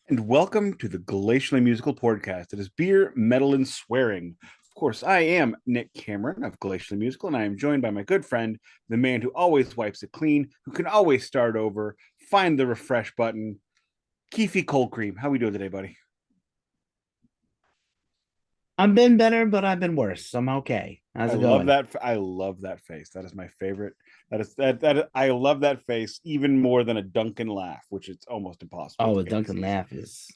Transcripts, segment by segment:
And welcome to the Glacially Musical Podcast. It is beer, metal, and swearing. Of course, I am Nick Cameron of Glacially Musical, and I am joined by my good friend, the man who always wipes it clean, who can always start over, find the refresh button, Keefy Cold Cream. How we doing today, buddy? I've been better, but I've been worse. I'm okay. How's I it love going? that. I love that face. That is my favorite. That I love that face even more than a Duncan laugh, which it's almost impossible Oh, to a get to Duncan see. laugh is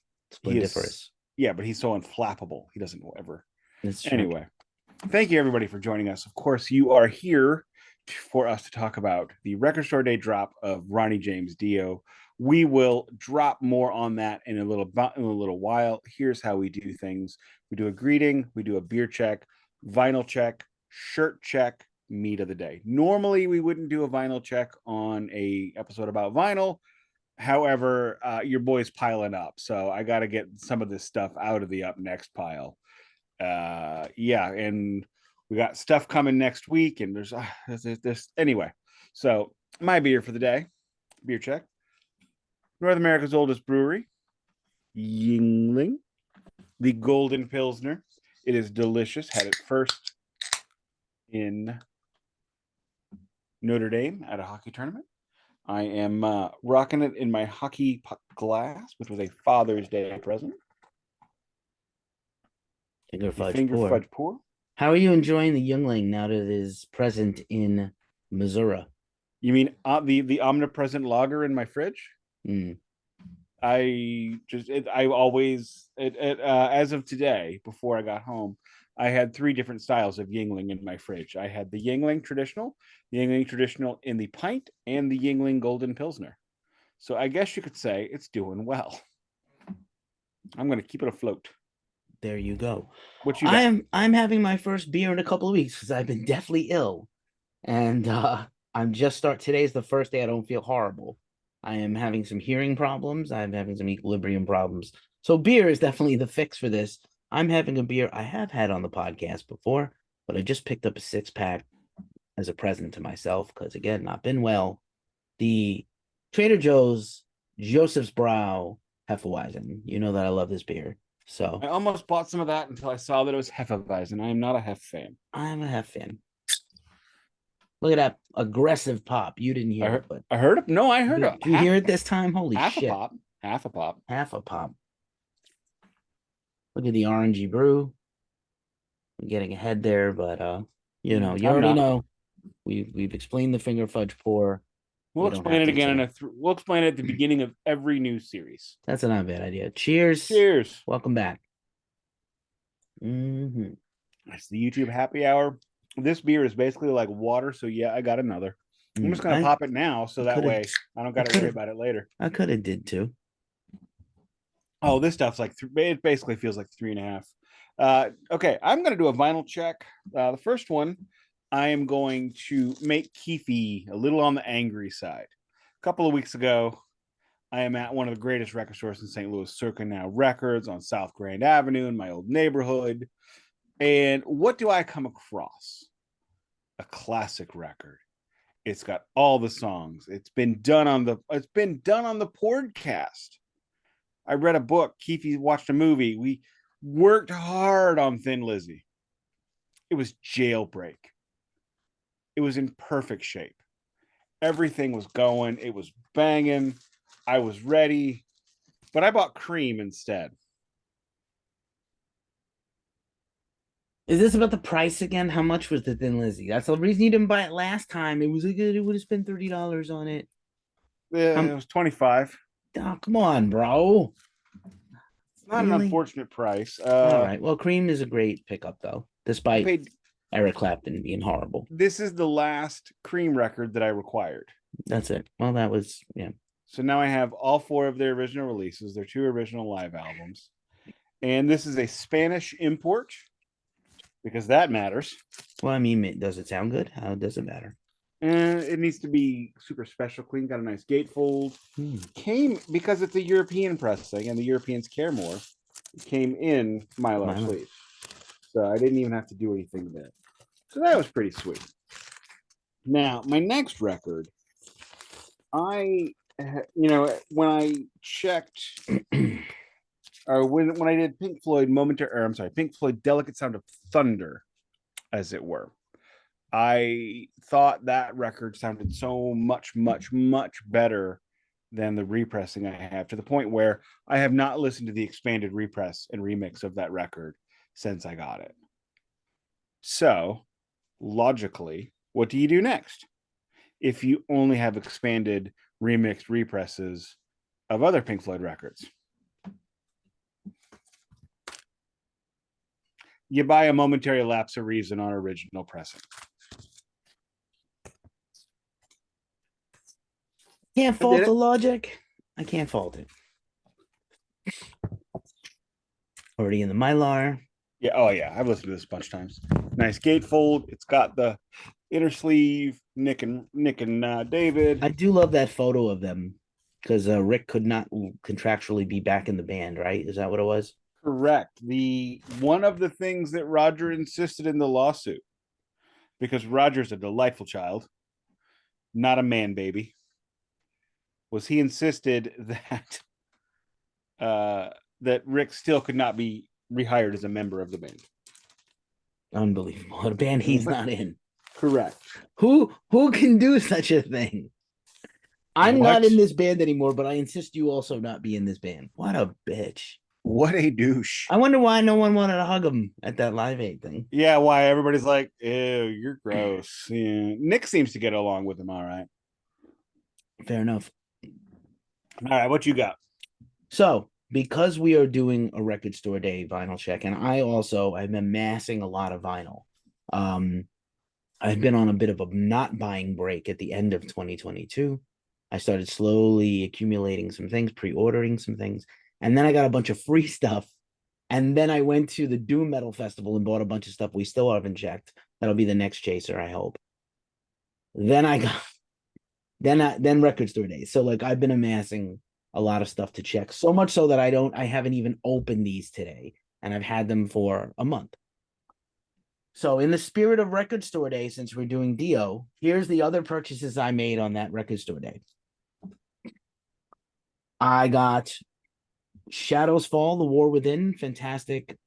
He is, splendiferous. yeah, but he's so unflappable. He doesn't ever. It's true. Anyway, thank you everybody for joining us. Of course, you are here for us to talk about the record store day drop of Ronnie James Dio. We will drop more on that in a little while. Here's how we do things. We do a greeting, we do a beer check, vinyl check, shirt check, meat of the day. Normally we wouldn't do a vinyl check on a episode about vinyl. However, your boy's piling up, so I got to get some of this stuff out of the up next pile. Yeah, and we got stuff coming next week, and there's anyway. So my beer for the day, beer check, North America's oldest brewery, Yuengling, the Golden Pilsner. It is delicious. Had it first in Notre Dame at a hockey tournament. I am rocking it in my hockey puck glass, which was a Father's Day present. Finger The fudge finger pour. fudge pour. How are you enjoying the Youngling now that it is present in Missouri? You mean the omnipresent lager in my fridge? Mm. I always as of today, before I got home, I had three different styles of Yingling in my fridge. I had the Yingling traditional, the Yingling traditional in the pint, and the Yingling Golden Pilsner. So I guess you could say it's doing well. I'm going to keep it afloat. There you go. What you I got? am I'm having my first beer in a couple of weeks because I've been deathly ill. And I'm just start today's the first day I don't feel horrible. I am having some hearing problems. I'm having some equilibrium problems. So beer is definitely the fix for this. I'm having a beer I have had on the podcast before, but I just picked up a 6 pack as a present to myself because again, not been well. The Trader Joe's Joesfesbrau Hefeweisen. You know that I love this beer. I So almost bought some of that until I saw that it was Hefeweisen. I am not a Hef fan. I'm a Hef fan. Look at that aggressive pop. You didn't I hear it, heard. but I heard it. No, I heard a did you hear it this time? Holy half a shit. pop, half a pop. Half a pop. Look at the orangey brew. I'm getting ahead there, but you I'm already not. know. We've explained the finger fudge pour. We'll We don't explain have it to again say. we'll explain it at the beginning of every new series. That's not a bad idea. Cheers. Cheers. Welcome back. Hmm. It's the YouTube happy hour. This beer is basically like water, so yeah, I got another. I'm just gonna I pop it now, so that could have way I don't I got to could worry have about it later. I could have did too. Oh, this stuff's like it basically feels like 3.5. Okay, I'm gonna do a vinyl check. The first one, I am going to make Keefy a little on the angry side. A couple of weeks ago, I am at one of the greatest record stores in St. Louis, Circa Now Records on South Grand Avenue in my old neighborhood. And what do I come across? A classic record. It's got all the songs. It's been done on the Pouredcast. I read a book. Keefy watched a movie. We worked hard on Thin Lizzy. It was Jailbreak. It was in perfect shape. Everything was going. It was banging. I was ready, but I bought Cream instead. Is this about the price again? How much was the Thin Lizzy? That's the reason you didn't buy it last time. It was a good. It would have spent $30 on it. It was 25. Oh, come on, bro. It's not an Really? unfortunate price. All right. Well, Cream is a great pickup though, I despite paid. Eric Clapton being horrible. This is the last Cream record that I required. That's it. Well, that was yeah. So now I have all four of their original releases, their two original live albums. And this is a Spanish import because that matters. Well, I mean, does it sound good? How does it matter? And it needs to be super special, clean, got a nice gatefold. Hmm. Came because it's a European pressing and the Europeans care more. It came in mylar Mylar. sleeves. So I didn't even have to do anything there. So that was pretty sweet. Now, my next record, I, when I checked or when I did Pink Floyd Pink Floyd Delicate Sound of Thunder, as it were. I thought that record sounded so much, much, much better than the repressing I have, to the point where I have not listened to the expanded repress and remix of that record since I got it. So, logically, what do you do next if you only have expanded remixed represses of other Pink Floyd records? You buy a momentary lapse of reason on original pressing. Can't fault the logic. I can't fault it. Already in the mylar. Yeah. Oh, yeah. I've listened to this a bunch of times. Nice gatefold. It's got the inner sleeve. Nick and David. I do love that photo of them because Rick could not contractually be back in the band, right? Is that what it was? Correct. The one of the things that Roger insisted in the lawsuit, because Roger's a delightful child, not a man baby, was he insisted that Rick still could not be rehired as a member of the band. Unbelievable. A band he's not in. Correct. Who can do such a thing? I'm not in this band anymore, but I insist you also not be in this band. What a bitch. What a douche. I wonder why no one wanted to hug him at that Live Aid thing. Yeah, why everybody's like, ew, you're gross. Yeah. Nick seems to get along with him all right. Fair enough. All right, what you got? So, because we are doing a record store day vinyl check, and I'm amassing a lot of vinyl. I've been on a bit of a not buying break at the end of 2022. I started slowly accumulating some things, pre-ordering some things, and then I got a bunch of free stuff. And then I went to the Doom Metal Festival and bought a bunch of stuff we still haven't checked. That'll be the next chaser, I hope. Then I got then record store days. So like I've been amassing a lot of stuff to check, so much so that I haven't even opened these today, and I've had them for a month. So in the spirit of record store day, since we're doing Dio, here's the other purchases I made on that record store day. I got Shadows Fall, The War Within, fantastic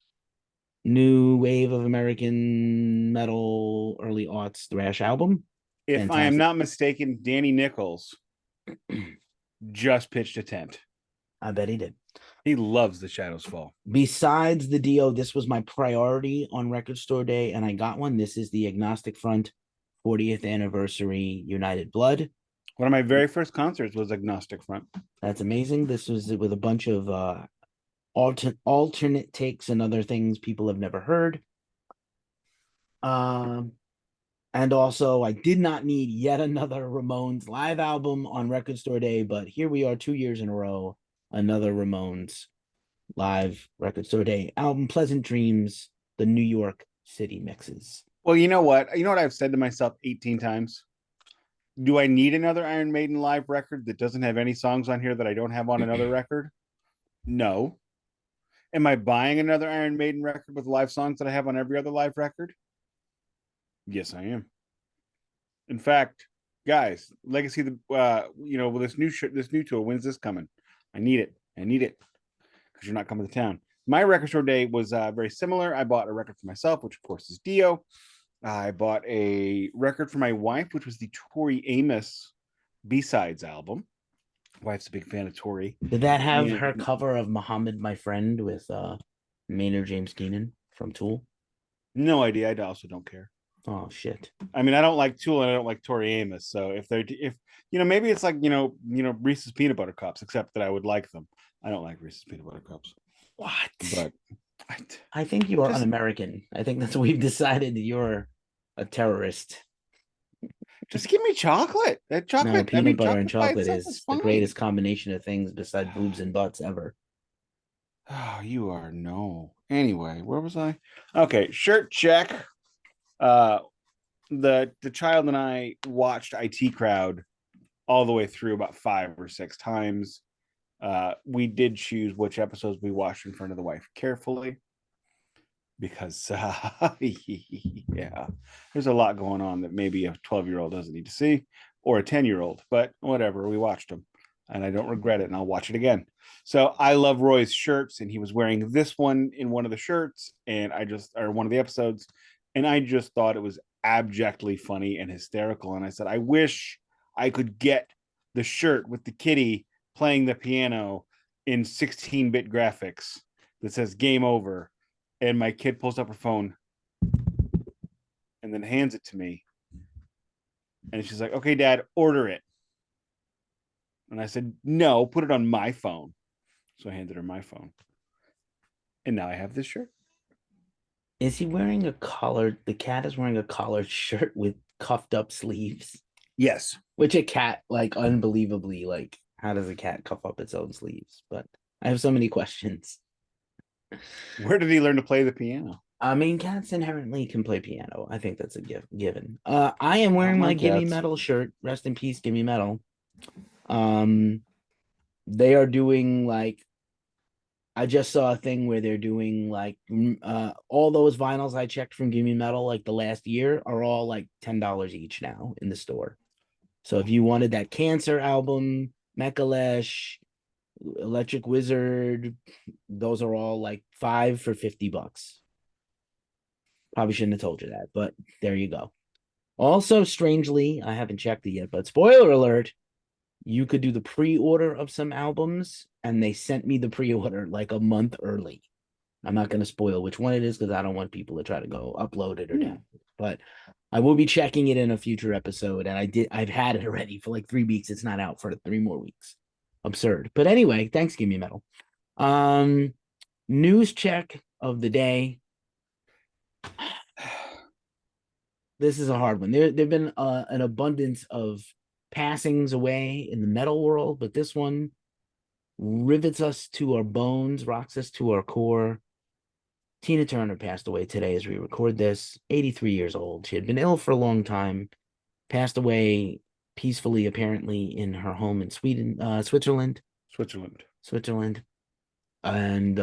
new wave of American metal early aughts thrash album. If fantastic. I am not mistaken, Danny Nichols just pitched a tent. I bet he did. He loves the Shadows Fall. Besides the Dio, this was my priority on record store day, and I got one. This is the Agnostic Front 40th anniversary United Blood. One of my very first concerts was Agnostic Front. That's amazing. This was with a bunch of alternate takes and other things people have never heard. And also, I did not need yet another Ramones live album on record store day, but here we are 2 years in a row, another Ramones live record store day album, Pleasant Dreams, the New York City mixes. Well, you know what I've said to myself 18 times? Do I need another Iron Maiden live record that doesn't have any songs on here that I don't have on another record? No. Am I buying another Iron Maiden record with live songs that I have on every other live record? Yes, I am. In fact, guys, Legacy, with this new tour, when's this coming? I need it because you're not coming to town. My record store day was very similar. I bought a record for myself, which of course is Dio. I bought a record for my wife, which was the Tori Amos B-Sides album. Wife's a big fan of Tori. Did that have her cover of Muhammad, My Friend with Maynard James Keenan from Tool? No idea. I also don't care. Oh shit. I mean, I don't like Tool and I don't like Tori Amos. So if maybe it's like Reese's Peanut Butter Cups, except that I would like them. I don't like Reese's Peanut Butter Cups. What? But I think you are un-American. I think that's what we've decided. You're a terrorist. Just give me chocolate. That chocolate, no, peanut butter and chocolate is the greatest combination of things besides boobs and butts ever. Oh, you are no. Anyway, where was I? Okay, shirt check. The child and I watched IT Crowd all the way through about 5 or 6 times. We did choose which episodes we watched in front of the wife carefully because yeah, there's a lot going on that maybe a 12-year-old doesn't need to see, or a 10-year-old, but whatever, we watched them. and I don't regret it, and I'll watch it again. So I love Roy's shirts, and he was wearing this one in one of the shirts, and or one of the episodes, and I just thought it was abjectly funny and hysterical. And I said, I wish I could get the shirt with the kitty playing the piano in 16-bit graphics that says game over. And my kid pulls up her phone and then hands it to me. And she's like, okay, Dad, order it. And I said, no, put it on my phone. So I handed her my phone. And now I have this shirt. Is he wearing a collared? The cat is wearing a collared shirt with cuffed up sleeves. Yes. Which a cat, like, unbelievably, like, how does a cat cuff up its own sleeves? But I have so many questions. Where did he learn to play the piano? I mean, cats inherently can play piano. I think that's a given. I am Not wearing my my Gimme cats. Metal shirt. Rest in peace, Gimme Metal. They are doing like I just saw a thing where they're doing like all those vinyls I checked from Gimme Metal like the last year are all like $10 each now in the store. So if you wanted that Cancer album, Mekalesh, Electric Wizard, those are all like 5 for $50. Probably shouldn't have told you that, but there you go. Also, strangely, I haven't checked it yet, but spoiler alert, you could do the pre-order of some albums, and they sent me the pre-order like a month early. I'm not going to spoil which one it is because I don't want people to try to go upload it or down. But I will be checking it in a future episode, and I've had it already for like 3 weeks. It's not out for 3 more weeks. Absurd. But anyway, thanks, Gimme Metal. News check of the day. This is a hard one. There've been an abundance of passings away in the metal world, but this one rivets us to our bones, rocks us to our core. Tina Turner passed away today as we record this, 83 years old. She had been ill for a long time, passed away peacefully, apparently, in her home in Switzerland. Switzerland. And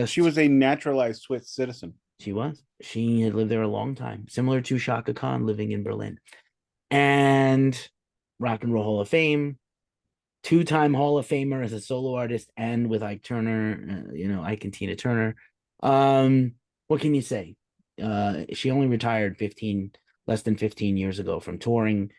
she was a naturalized Swiss citizen. She had lived there a long time, similar to Shaka Khan living in Berlin. And Rock and Roll Hall of Fame, 2-time Hall of Famer as a solo artist and with Ike Turner, Ike and Tina Turner. What can you say? She only retired less than 15 years ago from touring.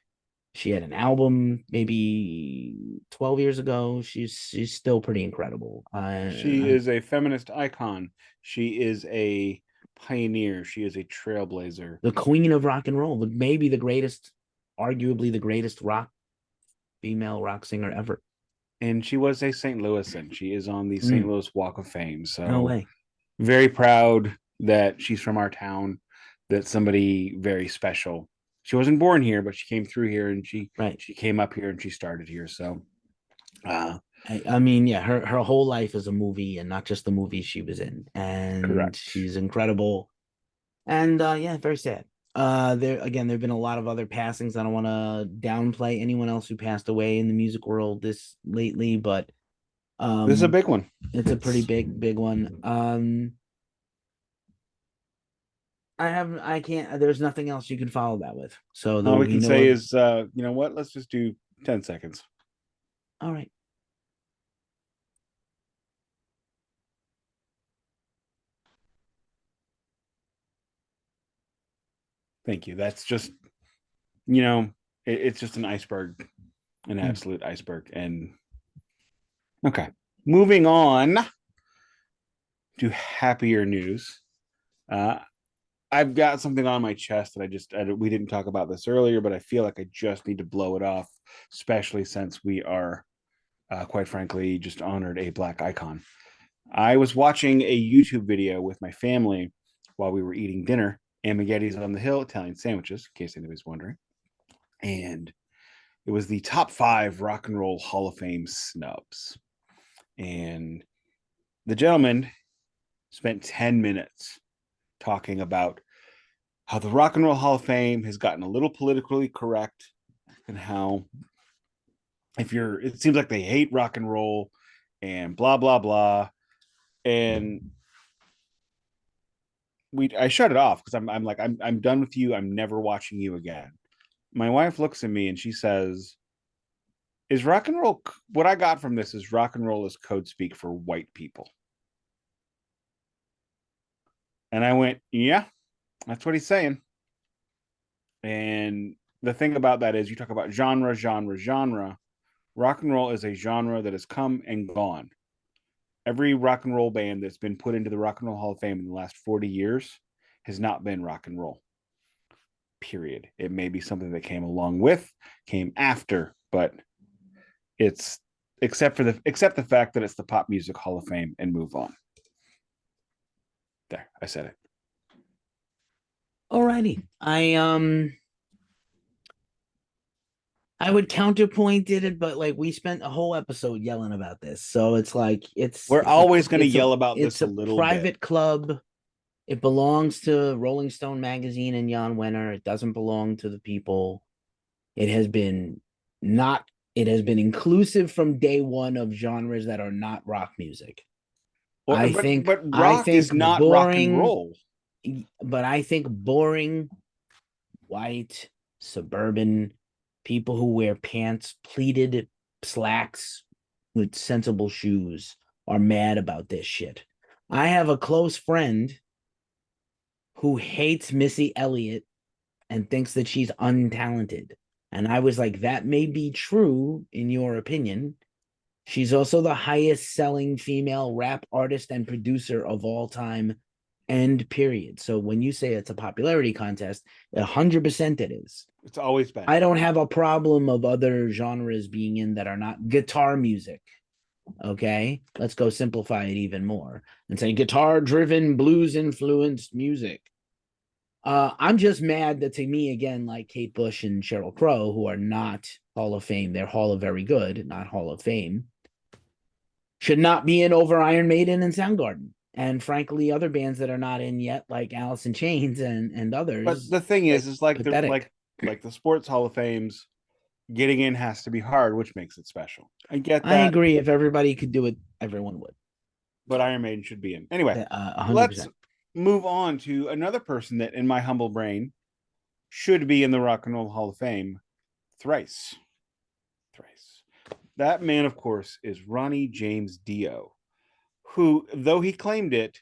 She had an album maybe 12 years ago. She's still pretty incredible. She is a feminist icon. She is a pioneer. She is a trailblazer. The queen of rock and roll, maybe arguably the greatest female rock singer ever. And she was a St. Louisan. She is on the St. Louis Walk of Fame. So no way. Very proud that she's from our town, that somebody very special. She wasn't born here, but she came through here and she came up here and she started here. So I mean, yeah, her whole life is a movie and not just the movies she was in. And correct. She's incredible. And yeah, very sad. There've been a lot of other passings. I don't want to downplay anyone else who passed away in the music world this lately, but this is a big one. It's a pretty big one. There's nothing else you can follow that with. So all we can say is, you know what? Let's just do 10 seconds. All right. Thank you. That's just, it's just an iceberg, an absolute iceberg. And okay, moving on to happier news. I've got something on my chest that we didn't talk about this earlier, but I feel like I just need to blow it off, especially since we are, quite frankly, just honored a Black icon. I was watching a YouTube video with my family while we were eating dinner, Amaghetti's on the Hill Italian sandwiches, in case anybody's wondering. And it was the top 5 Rock and Roll Hall of Fame snubs. And the gentleman spent 10 minutes talking about how the Rock and Roll Hall of Fame has gotten a little politically correct and how it seems like they hate rock and roll and blah, blah, blah. And I shut it off because I'm like, I'm done with you. I'm never watching you again. My wife looks at me and she says, Is rock and roll, what I got from this is rock and roll is code speak for white people. And I went, yeah, that's what he's saying. And the thing about that is you talk about genre. Rock and roll is a genre that has come and gone. Every rock and roll band that's been put into the Rock and Roll Hall of Fame in the last 40 years has not been rock and roll. Period. It may be something that came along with, came after, but it's except the fact that it's the Pop Music Hall of Fame and move on. There, I said it. Alrighty. I would counterpoint it, but like we spent a whole episode yelling about this. So it's like We're always going to yell about this a little bit. It's a private club. It belongs to Rolling Stone magazine and Jan Wenner. It doesn't belong to the people. It has been inclusive from day one of genres that are not rock music. Well, but rock is not rock and roll. But I think boring, white, suburban people who wear pants, pleated slacks with sensible shoes are mad about this shit. I have a close friend who hates Missy Elliott and thinks that she's untalented. And I was like, that may be true in your opinion. She's also the highest selling female rap artist and producer of all time, end period. So when you say it's a popularity contest, 100% it is. It's always been. I don't have a problem of other genres being in that are not guitar music. Okay, let's go simplify it even more and say guitar driven, blues influenced music. I'm just mad that, to me, again, like Kate Bush and Sheryl Crow, who are not Hall of Fame, they're Hall of Very Good, not Hall of Fame, should not be in over Iron Maiden and Soundgarden. And frankly, other bands that are not in yet, like Alice in Chains and others. But the thing is like the sports Hall of Fames, getting in has to be hard, which makes it special. I get that. I agree. If everybody could do it, everyone would. But Iron Maiden should be in. Anyway, 100%. Let's move on to another person that, in my humble brain, should be in the Rock and Roll Hall of Fame. Thrice. That man, of course, is Ronnie James Dio, who, though he claimed it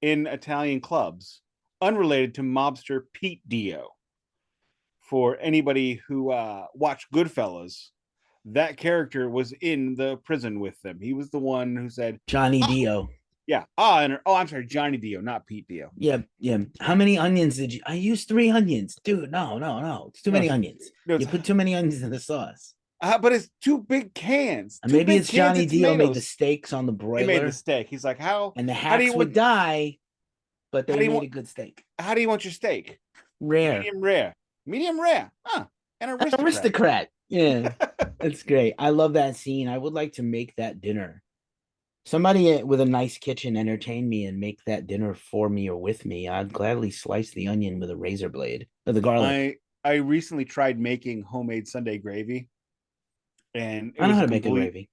in Italian clubs, unrelated to mobster Pete Dio. For anybody who watched Goodfellas, that character was in the prison with them. He was the one who said, Johnny Dio. Yeah. I'm sorry, Johnny Dio, not Pete Dio. Yeah. How many onions did you? I used 3 onions, dude. No. It's too many onions. You put too many onions in the sauce. But it's 2 big cans. Maybe it's Johnny Dio made the steaks on the broiler. He made the steak. He's like, how? And the hacks would die, but they made a good steak. How do you want your steak? Rare. Medium rare. Huh. An aristocrat. Yeah. That's great. I love that scene. I would like to make that dinner. Somebody with a nice kitchen entertain me and make that dinner for me or with me. I'd gladly slice the onion with a razor blade or the garlic. I recently tried making homemade Sunday gravy. And I know how to make a gravy.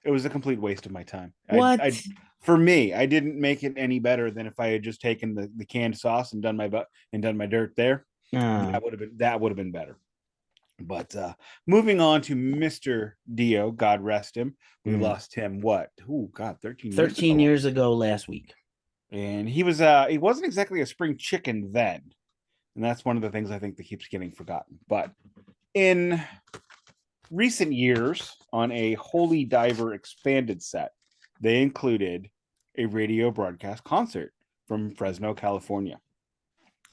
It was a complete waste of my time. What? For me, I didn't make it any better than if I had just taken the canned sauce and done my dirt there. That would have been better. But moving on to Mr. Dio, God rest him. We lost him 13 years ago last week. And he wasn't exactly a spring chicken then. And that's one of the things I think that keeps getting forgotten. But in recent years, on a Holy Diver expanded set, they included a radio broadcast concert from Fresno, California.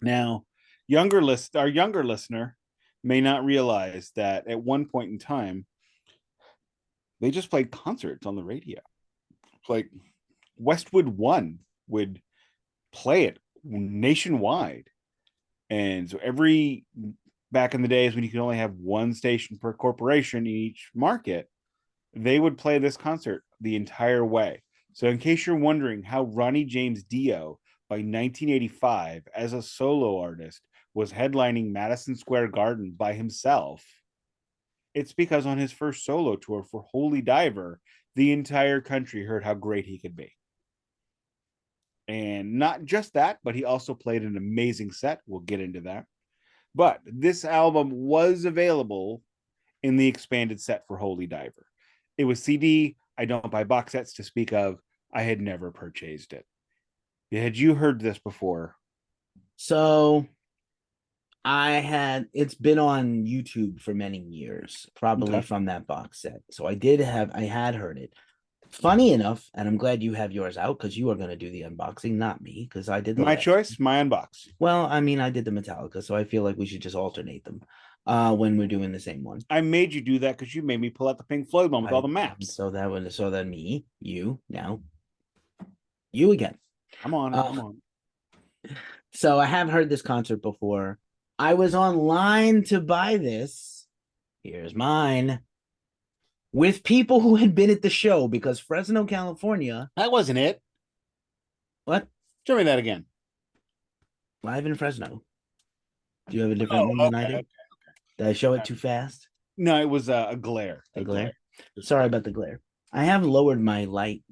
Now, our younger listener may not realize that at one point in time, they just played concerts on the radio. Like Westwood One would play it nationwide. And so back in the days when you could only have one station per corporation in each market, they would play this concert the entire way. So in case you're wondering how Ronnie James Dio, by 1985, as a solo artist, was headlining Madison Square Garden by himself, it's because on his first solo tour for Holy Diver, the entire country heard how great he could be. And not just that, but he also played an amazing set. We'll get into that. But this album was available in the expanded set for Holy Diver. It was CD. I don't buy box sets to speak of. I had never purchased it. Had you heard this before? So it's been on YouTube for many years, probably Okay. from that box set. So I had heard it. Funny enough, and I'm glad you have yours out because you are going to do the unboxing, not me, because I did the My last. choice, my unbox. Well, I mean, I did the Metallica, so I feel like we should just alternate them when we're doing the same one. I made you do that because you made me pull out the Pink Floyd one with all the maps. So then me, you, now you again. I'm on it. I'm on it. So I have heard this concert before. I was online to buy this. Here's mine. With people who had been at the show because Fresno, California. That wasn't it. What? Show me that again. Live in Fresno. Do you have a different one than I do? Okay. Did I show it too fast? No, it was a glare. A glare. Sorry about the glare. I have lowered my light.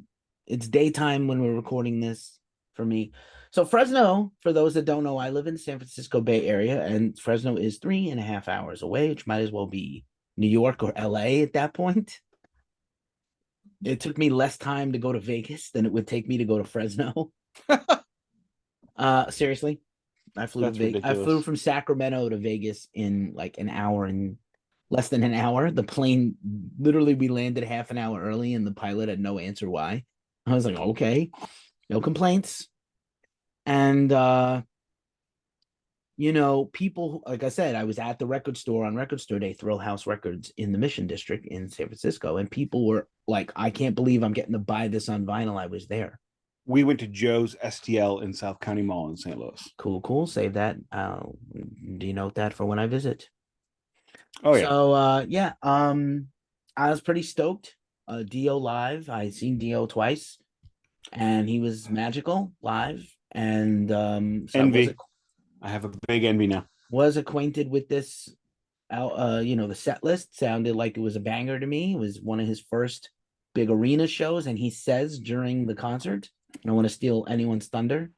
It's daytime when we're recording this for me. So Fresno, for those that don't know, I live in the San Francisco Bay Area, and Fresno is 3.5 hours away, which might as well be New York or LA at that point. It took me less time to go to Vegas than it would take me to go to Fresno. Seriously. I flew from Sacramento to Vegas in like an hour and less than an hour. The plane literally we landed half an hour early and the pilot had no answer why. I was like, okay, no complaints. And people, like I said, I was at the record store on Record Store Day, Thrill House Records in the Mission District in San Francisco, and people were like, I can't believe I'm getting to buy this on vinyl. I was there. We went to Joe's STL in South County Mall in St. Louis. Cool. Save that. I'll denote that for when I visit. Oh yeah. So I was pretty stoked. Dio live. I seen Dio twice, and he was magical live. And so envy. I have a big envy now. Was acquainted with this. The set list sounded like it was a banger to me. It was one of his first big arena shows, and he says during the concert, I don't want to steal anyone's thunder.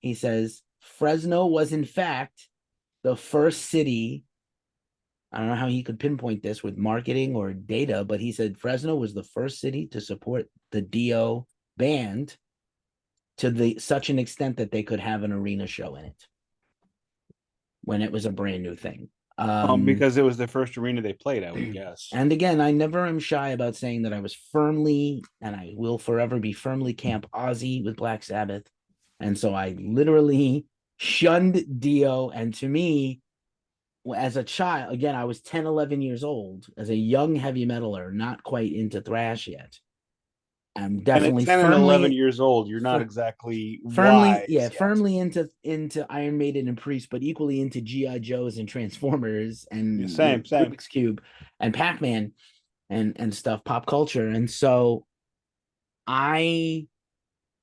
He says Fresno was in fact the first city. I don't know how he could pinpoint this with marketing or data, but he said Fresno was the first city to support the Dio band to such an extent that they could have an arena show in it when it was a brand new thing. Because it was the first arena they played, I would guess. And again, I never am shy about saying that I was firmly, and I will forever be firmly Camp Ozzy with Black Sabbath. And so I literally shunned Dio. And to me, as a child, again, I was 10, 11 years old, as a young heavy metaler, not quite into thrash yet. I'm definitely 10 and 11 years old. You're not exactly firmly into Iron Maiden and Priest, but equally into GI Joes and Transformers and same Rubik's Cube and Pac-Man and stuff, pop culture. And so I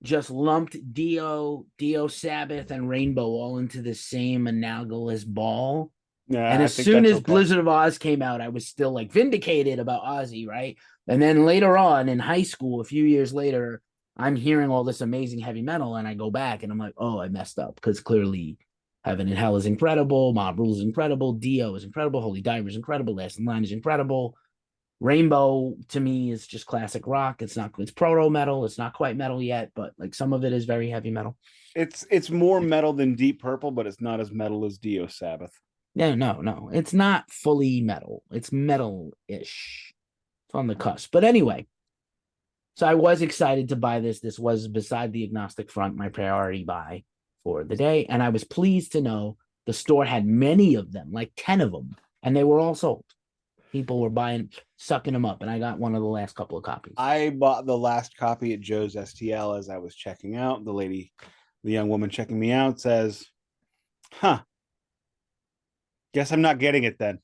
just lumped Dio, Sabbath, and Rainbow all into the same analogous ball. Yeah, and as soon as Blizzard of Oz came out, I was still like vindicated about Ozzy, right? And then later on in high school, a few years later, I'm hearing all this amazing heavy metal, and I go back and I'm like, oh, I messed up, because clearly Heaven and Hell is incredible, Mob Rule is incredible, Dio is incredible, Holy Diver is incredible, Last in Line is incredible. Rainbow to me is just classic rock. It's proto metal. It's not quite metal yet, but like some of it is very heavy metal. It's more metal than Deep Purple, but it's not as metal as Dio Sabbath. No. It's not fully metal. It's metal-ish. It's on the cusp. But anyway, so I was excited to buy this. This was, beside the Agnostic Front, my priority buy for the day. And I was pleased to know the store had many of them, like 10 of them, and they were all sold. People were sucking them up, and I got one of the last couple of copies. I bought the last copy at Joe's STL as I was checking out. The young woman checking me out says, huh, guess I'm not getting it then.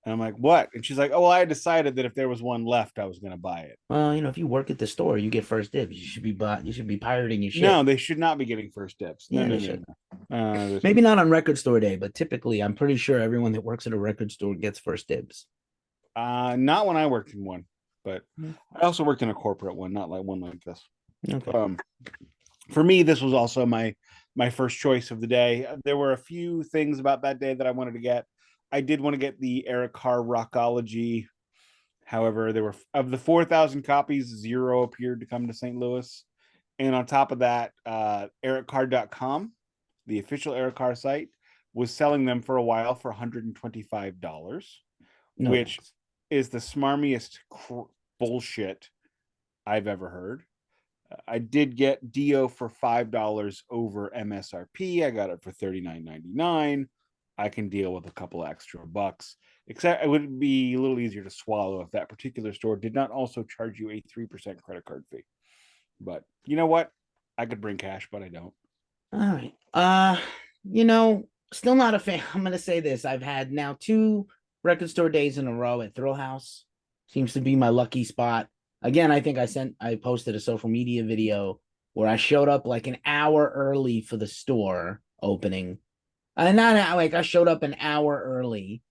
And I'm like, what? And she's like, oh, well, I decided that if there was one left, I was going to buy it. Well, if you work at the store, you get first dibs. You should be pirating your shit. No, they should not be getting first dibs. No. Maybe not on Record Store Day, but typically, I'm pretty sure everyone that works at a record store gets first dibs. Not when I worked in one, but I also worked in a corporate one, not like one like this. Okay. For me, this was also my first choice of the day. There were a few things about that day that I wanted to get. I did want to get the Eric Carr Rockology. However, there were of the 4,000 copies, 0 appeared to come to St. Louis. And on top of that, ericcarr.com, the official Eric Carr site, was selling them for a while for $125, No which thanks. is the smarmiest bullshit I've ever heard. I did get Dio for $5 over MSRP. I got it for $39.99. I can deal with a couple extra bucks. Except it would be a little easier to swallow if that particular store did not also charge you a 3% credit card fee. But you know what? I could bring cash, but I don't. All right. Still not a fan. I'm gonna say this. I've had now 2 record store days in a row at Thrill House. Seems to be my lucky spot. Again, I think I posted a social media video where I showed up like an hour early for the store opening. Not like I showed up an hour early,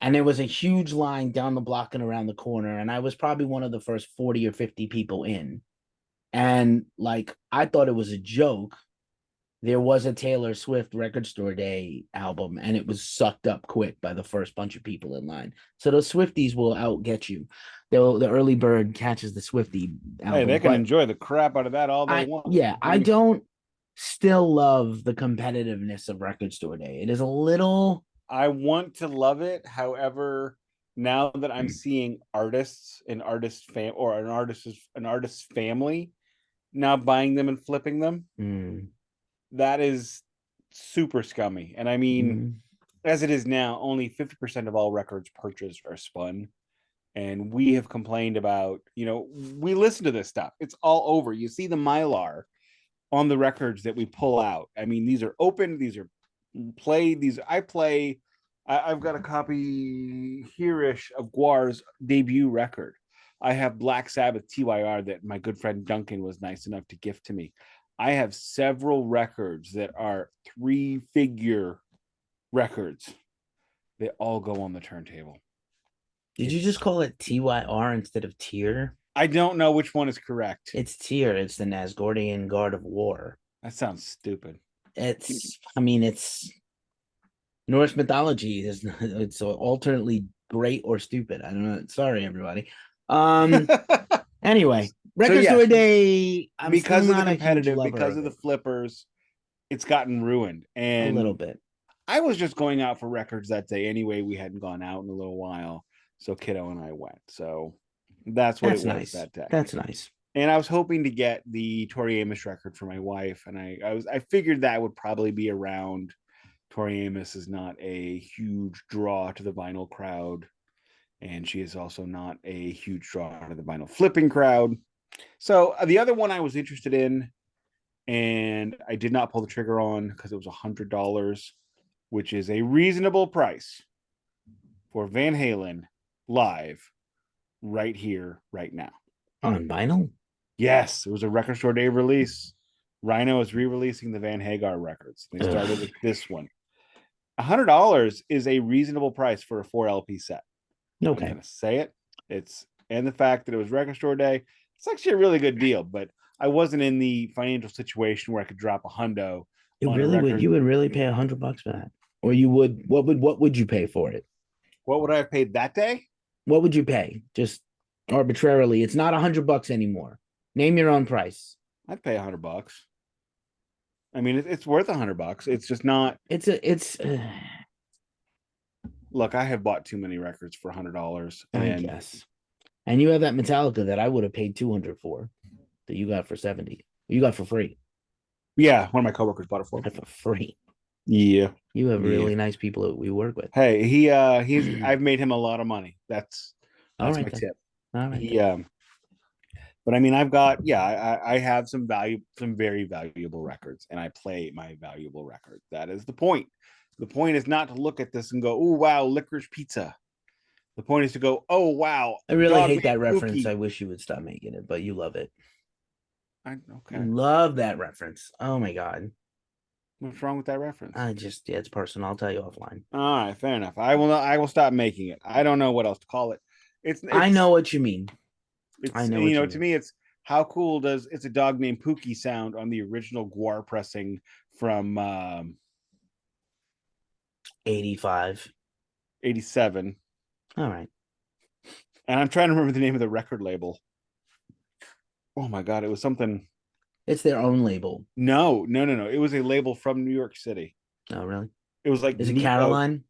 and there was a huge line down the block and around the corner, and I was probably one of the first 40 or 50 people in. And like I thought it was a joke. There was a Taylor Swift record store day album, and it was sucked up quick by the first bunch of people in line. So those Swifties will outget you. The early bird catches the Swifty Hey, album. they can But enjoy the crap out of that all they want. I don't still love the competitiveness of record store day. It is a little. I want to love it. However, now that I'm seeing artists and an artist's family now buying them and flipping them, that is super scummy. And I mean, as it is now, only 50% of all records purchased are spun. And we have complained about, we listen to this stuff. It's all over. You see the mylar on the records that we pull out. I mean, these are open, these are played, I've got a copy here-ish of Guar's debut record. I have Black Sabbath TYR that my good friend Duncan was nice enough to gift to me. I have several records that are 3-figure records. They all go on the turntable. Did you just call it TYR instead of tier? I don't know which one is correct. It's tier. It's the Nazgordian Guard of War. That sounds stupid. It's Norse mythology. It's alternately great or stupid. I don't know. Sorry, everybody. Anyway, record store day. I'm because still of not the a huge competitive, lover because of the flippers, it's gotten ruined. And a little bit. I was just going out for records that day anyway. We hadn't gone out in a little while, so Kiddo and I went. So that's what it was nice. that day. That's nice. And I was hoping to get the Tori Amos record for my wife, and I figured that would probably be around. Tori Amos is not a huge draw to the vinyl crowd, and she is also not a huge draw to the vinyl flipping crowd. So the other one I was interested in, and I did not pull the trigger on because it was $100, which is a reasonable price for Van Halen live right here, right now. On vinyl? Yes, it was a record store day release. Rhino is re-releasing the Van Hagar records. They started with this one. $100 is a reasonable price for a 4 LP set. Okay. I'm gonna say it. And the fact that it was record store day, it's actually a really good deal. But I wasn't in the financial situation where I could drop $100. You would really pay $100 for that? Or you would what would you pay for it? What would I have paid that day? What would you pay? Just arbitrarily. It's not $100 anymore. Name your own price. I'd pay $100. I mean, it's worth $100. It's just not. Look, I have bought too many records for $100. I guess. And you have that Metallica that I would have paid $200 for, that you got for $70. You got for free. Yeah, one of my coworkers bought it for me. For free. Yeah. You have really nice people that we work with. Hey, he's I've made him a lot of money. That's my tip. All right. But I mean, I have some very valuable records, and I play my valuable records. That is the point. The point is not to look at this and go, "Oh wow, licorice pizza." The point is to go, "Oh wow." I really hate that reference. I wish you would stop making it, but you love it. Okay. You love that reference. Oh my god. What's wrong with that reference? It's personal. I'll tell you offline. All right, fair enough. I will stop making it. I don't know what else to call it. I know what you mean. I know. To me, it's how cool does It's a Dog Named Pookie sound on the original Guar pressing from 85. 87. All right. And I'm trying to remember the name of the record label. Oh my God, it was something. It's their own label. No. It was a label from New York City. Oh, really? It was like Is it Caroline?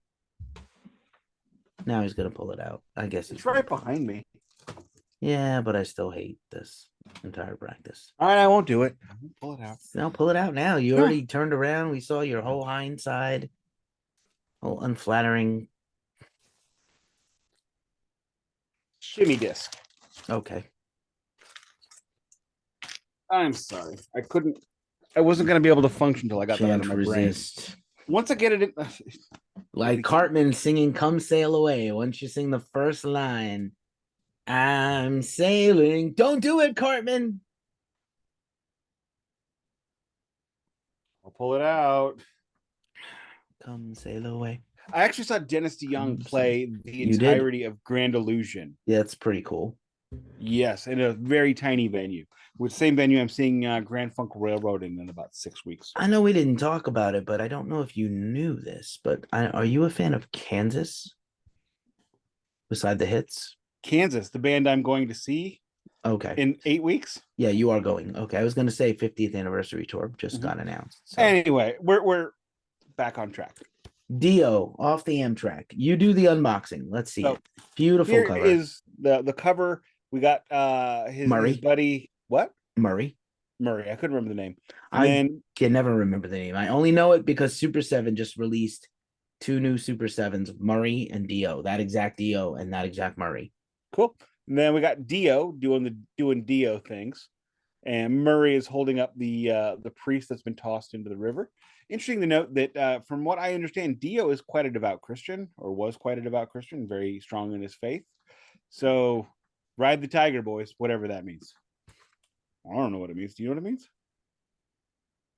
Now he's gonna pull it out. I guess it's right behind me. Yeah, but I still hate this entire practice. All right, I won't do it. I won't pull it out. Now pull it out now. You already turned around. We saw your whole hind side. Whole unflattering. Shimmy disc. Okay. I'm sorry. I wasn't going to be able to function until I got that out of my resist. brain. Once I get it in, like Cartman singing Come Sail Away. Once you sing the first line, I'm sailing. Don't do it, Cartman. I'll pull it out. Come sail away. I actually saw Dennis DeYoung play the entirety of Grand Illusion. Yeah, it's pretty cool. Yes, in a very tiny venue. With the same venue I'm seeing Grand Funk Railroad in about 6 weeks. I know we didn't talk about it, but I don't know if you knew this, but are you a fan of Kansas? Beside the hits? Kansas, the band I'm going to see. Okay. In 8 weeks? Yeah, you are going. Okay. I was going to say 50th anniversary tour just got announced. So. Anyway, we're back on track. Dio off the Amtrak. You do the unboxing. Let's see it. Beautiful here cover. Is the cover. We got his buddy. What? Murray. I couldn't remember the name. I can never remember the name. I only know it because Super 7 just released 2 new Super 7s, Murray and Dio. That exact Dio and that exact Murray. Cool. And then we got Dio doing Dio things. And Murray is holding up the priest that's been tossed into the river. Interesting to note that from what I understand, Dio is quite a devout Christian, or was quite a devout Christian, very strong in his faith. So ride the tiger, boys, whatever that means. I don't know what it means. Do you know what it means?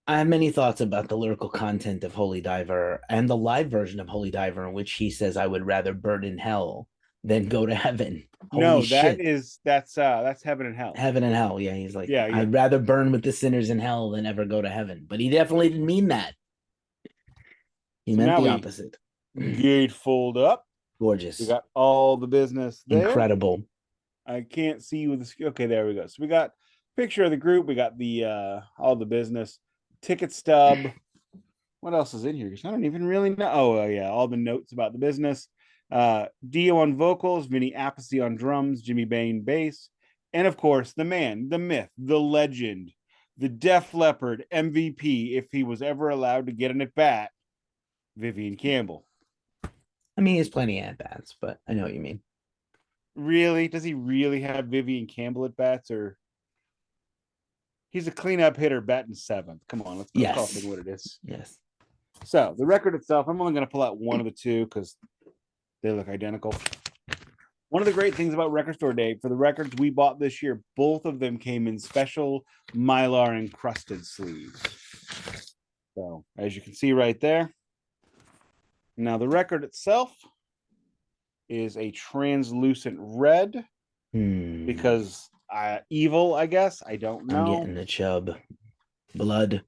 I have many thoughts about the lyrical content of Holy Diver and the live version of Holy Diver, in which he says, I would rather burn in hell than go to heaven. Holy shit. That's heaven and hell. Heaven and hell. Yeah, he's like, I'd rather burn with the sinners in hell than ever go to heaven. But he definitely didn't mean that. He meant the opposite. Gate fold up. Gorgeous. We got all the business there. Incredible. I can't see with the okay, there we go. So we got picture of the group, we got the all the business, ticket stub. What else is in here? Because I don't even really know. Oh yeah, all the notes about the business. Dio on vocals, Vinny Appice on drums, Jimmy Bain bass, and of course the man, the myth, the legend, the Def Leppard MVP, if he was ever allowed to get an at bat, Vivian Campbell. I mean, he has plenty of at bats, but I know what you mean. Really? Does he really have Vivian Campbell at bats, or he's a cleanup hitter batting 7th? Come on, let's call it what it is. Yes. So the record itself, I'm only going to pull out one of the two because they look identical. One of the great things about Record Store Day, for the records we bought this year, both of them came in special mylar encrusted sleeves. So as you can see right there. Now the record itself is a translucent red because evil, I guess. I don't know. I'm getting the chub. Blood.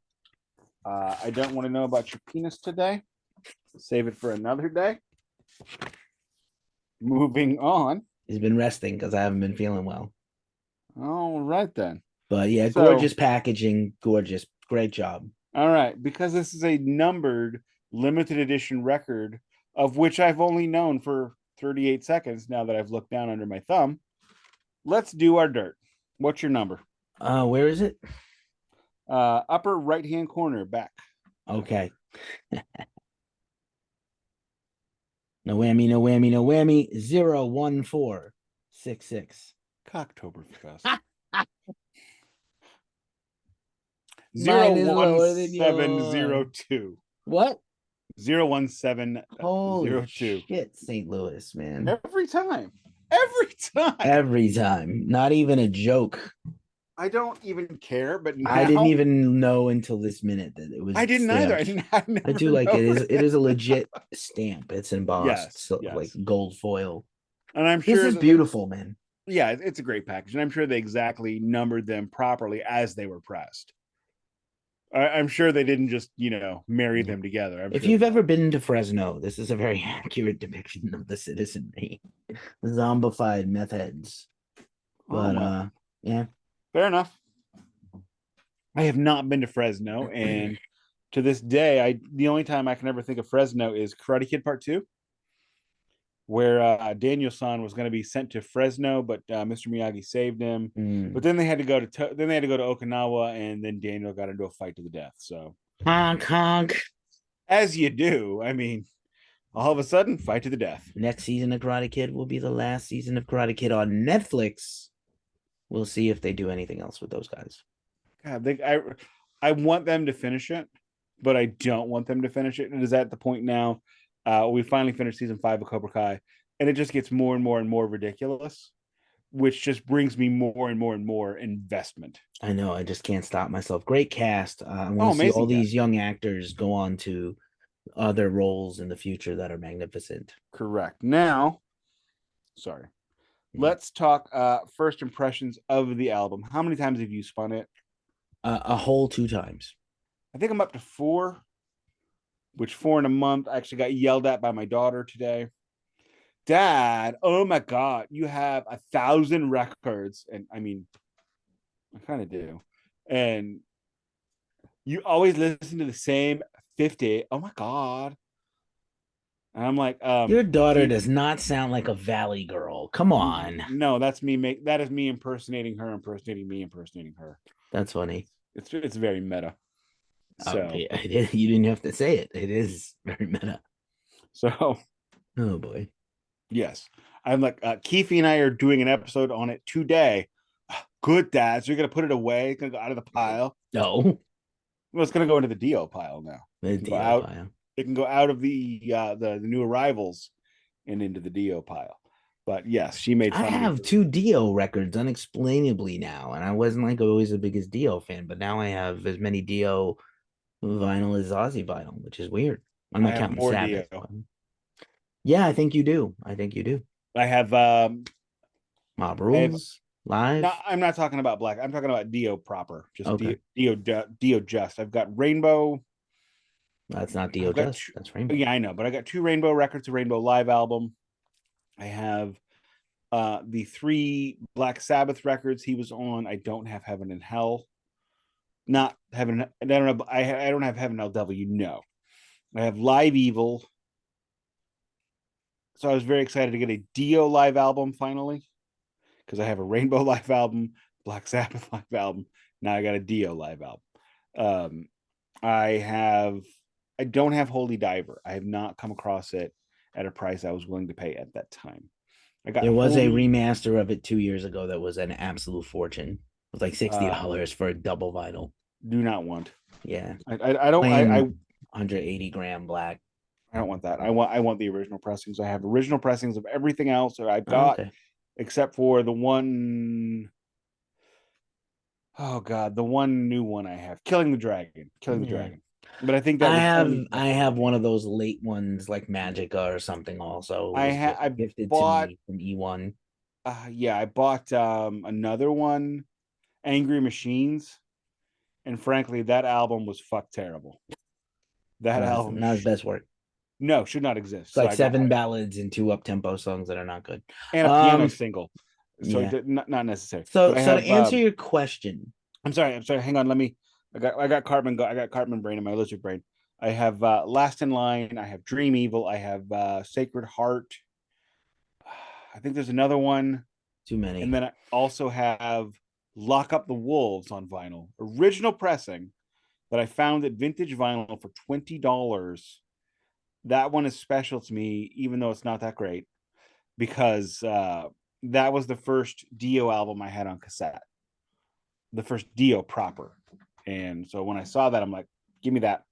I don't want to know about your penis today. Save it for another day. Moving on. He's been resting because I haven't been feeling well. All right, then. But yeah, gorgeous packaging. Gorgeous. Great job. All right. Because this is a numbered limited edition record of which I've only known for 38 seconds now that I've looked down under my thumb. Let's do our dirt. What's your number? Where is it? Upper right-hand corner, back. Okay. No whammy, no whammy, no whammy. 01466. Cocktoberfest. 01702. What? 01702. Holy shit, St. Louis, man. Every time. Not even a joke. I don't even care, but now, I didn't even know until this minute that it was. I didn't either. I do like it. It is a legit stamp. It's embossed, like gold foil. And I'm sure this is beautiful, man. Yeah, it's a great package, and I'm sure they exactly numbered them properly as they were pressed. I'm sure they didn't just marry Yeah. them together. I'm If sure you've they ever all. been to Fresno, this is a very accurate depiction of the citizenry. Zombified meth heads. Oh But my, yeah. fair enough. I have not been to Fresno, and to this day, the only time I can ever think of Fresno is Karate Kid Part Two, where Daniel-san was going to be sent to Fresno, but Mr. Miyagi saved him. But Mm. then they had to go to then they had to go to Okinawa, and then Daniel got into a fight to the death. So Honk honk. as you do, I mean, all of a sudden, fight to the death. Next season of Karate Kid will be the last season of Karate Kid on Netflix. We'll see if they do anything else with those guys. God, I want them to finish it, but I don't want them to finish it. It is at the point now. We finally finished season 5 of Cobra Kai, and it just gets more and more and more ridiculous, which just brings me more and more and more investment. I know. I just can't stop myself. Great cast. I want Oh, to see all amazing these cast! young actors go on to other roles in the future that are magnificent. Correct. Now, sorry. Yeah. Let's talk first impressions of the album. How many times have you spun it? A whole 2 times. I think I'm up to 4, which 4 in a month. I actually got yelled at by my daughter today. Dad, oh my God, you have 1,000 records. And I mean, I kind of do. And you always listen to the same 50. Oh my God. And I'm like, Your daughter he, does not sound like a valley girl. Come on. no, that's me. That is me impersonating her, impersonating me, impersonating her. That's funny. It's very meta. So, Okay, you didn't have to say it. It is very meta. so Oh boy. yes, I'm like, Keefy and I are doing an episode on it today. Good, Dad. So you're gonna put it away? It's gonna go out of the pile. No, Well, it's gonna go into the Dio pile now. the It can go Dio out. pile. It can go out of the new arrivals and into the Dio pile. But yes, she made I fun of me have for. 2 Dio records unexplainably now, and I wasn't like always the biggest Dio fan, but now I have as many Dio vinyl as Ozzy vinyl, which is weird. I'm I not have counting more Sabbath. Dio. But yeah, I think you do. I think you do. I have Mob I have Rules no, live. I'm not talking about black. I'm talking about Dio proper. Just Okay, Dio just. I've got Rainbow. that's not Dio I've got Just. That's Rainbow. yeah, I know, but I got 2 Rainbow records, a Rainbow live album. I have the 3 Black Sabbath records he was on. I don't have Heaven and Hell. Not Heaven. I don't have. I don't have Heaven and Hell Devil. I have Live Evil. So I was very excited to get a Dio live album finally, because I have a Rainbow live album, Black Sabbath live album. Now I got a Dio live album. Um, I have. I don't have Holy Diver. I have not come across it at a price I was willing to pay at that time. I got There was a Holy. remaster of it 2 years ago that was an absolute fortune. It was like Uh, $60 for a double vinyl. do not want. Yeah, I don't. plain 180 gram black. I don't want that. I want the original pressings. I have original pressings of everything else that I've Oh, got, okay, except for the one. Oh God, the one new one I have, Killing the Dragon, Killing the yeah. Dragon. But I think that I was have only I pressed have one original. of those late ones like Magica or something. Also, it was I gifted to bought. me from E1. Yeah, I bought another one, Angry Machines, and frankly, that album was fuck terrible. That So that's album, not his best work. no, should not exist. It's So like I got 7 ballads and 2 up tempo songs that are not good. and a piano Um, single, so yeah. not necessary. So But I so to have answer your question, I'm sorry. I'm sorry. Hang on. Let me. I got Cartman. I got Cartman brain in my lizard brain. I have Last in Line. I have Dream Evil. I have Sacred Heart. I think there's another one, too and many. then I also have Lock Up the Wolves on vinyl, original pressing that I found at Vintage Vinyl for $20. That one is special to me, even though it's not that great, because that was the first Dio album I had on cassette, the first Dio proper. And so when I saw that, I'm like, give me that.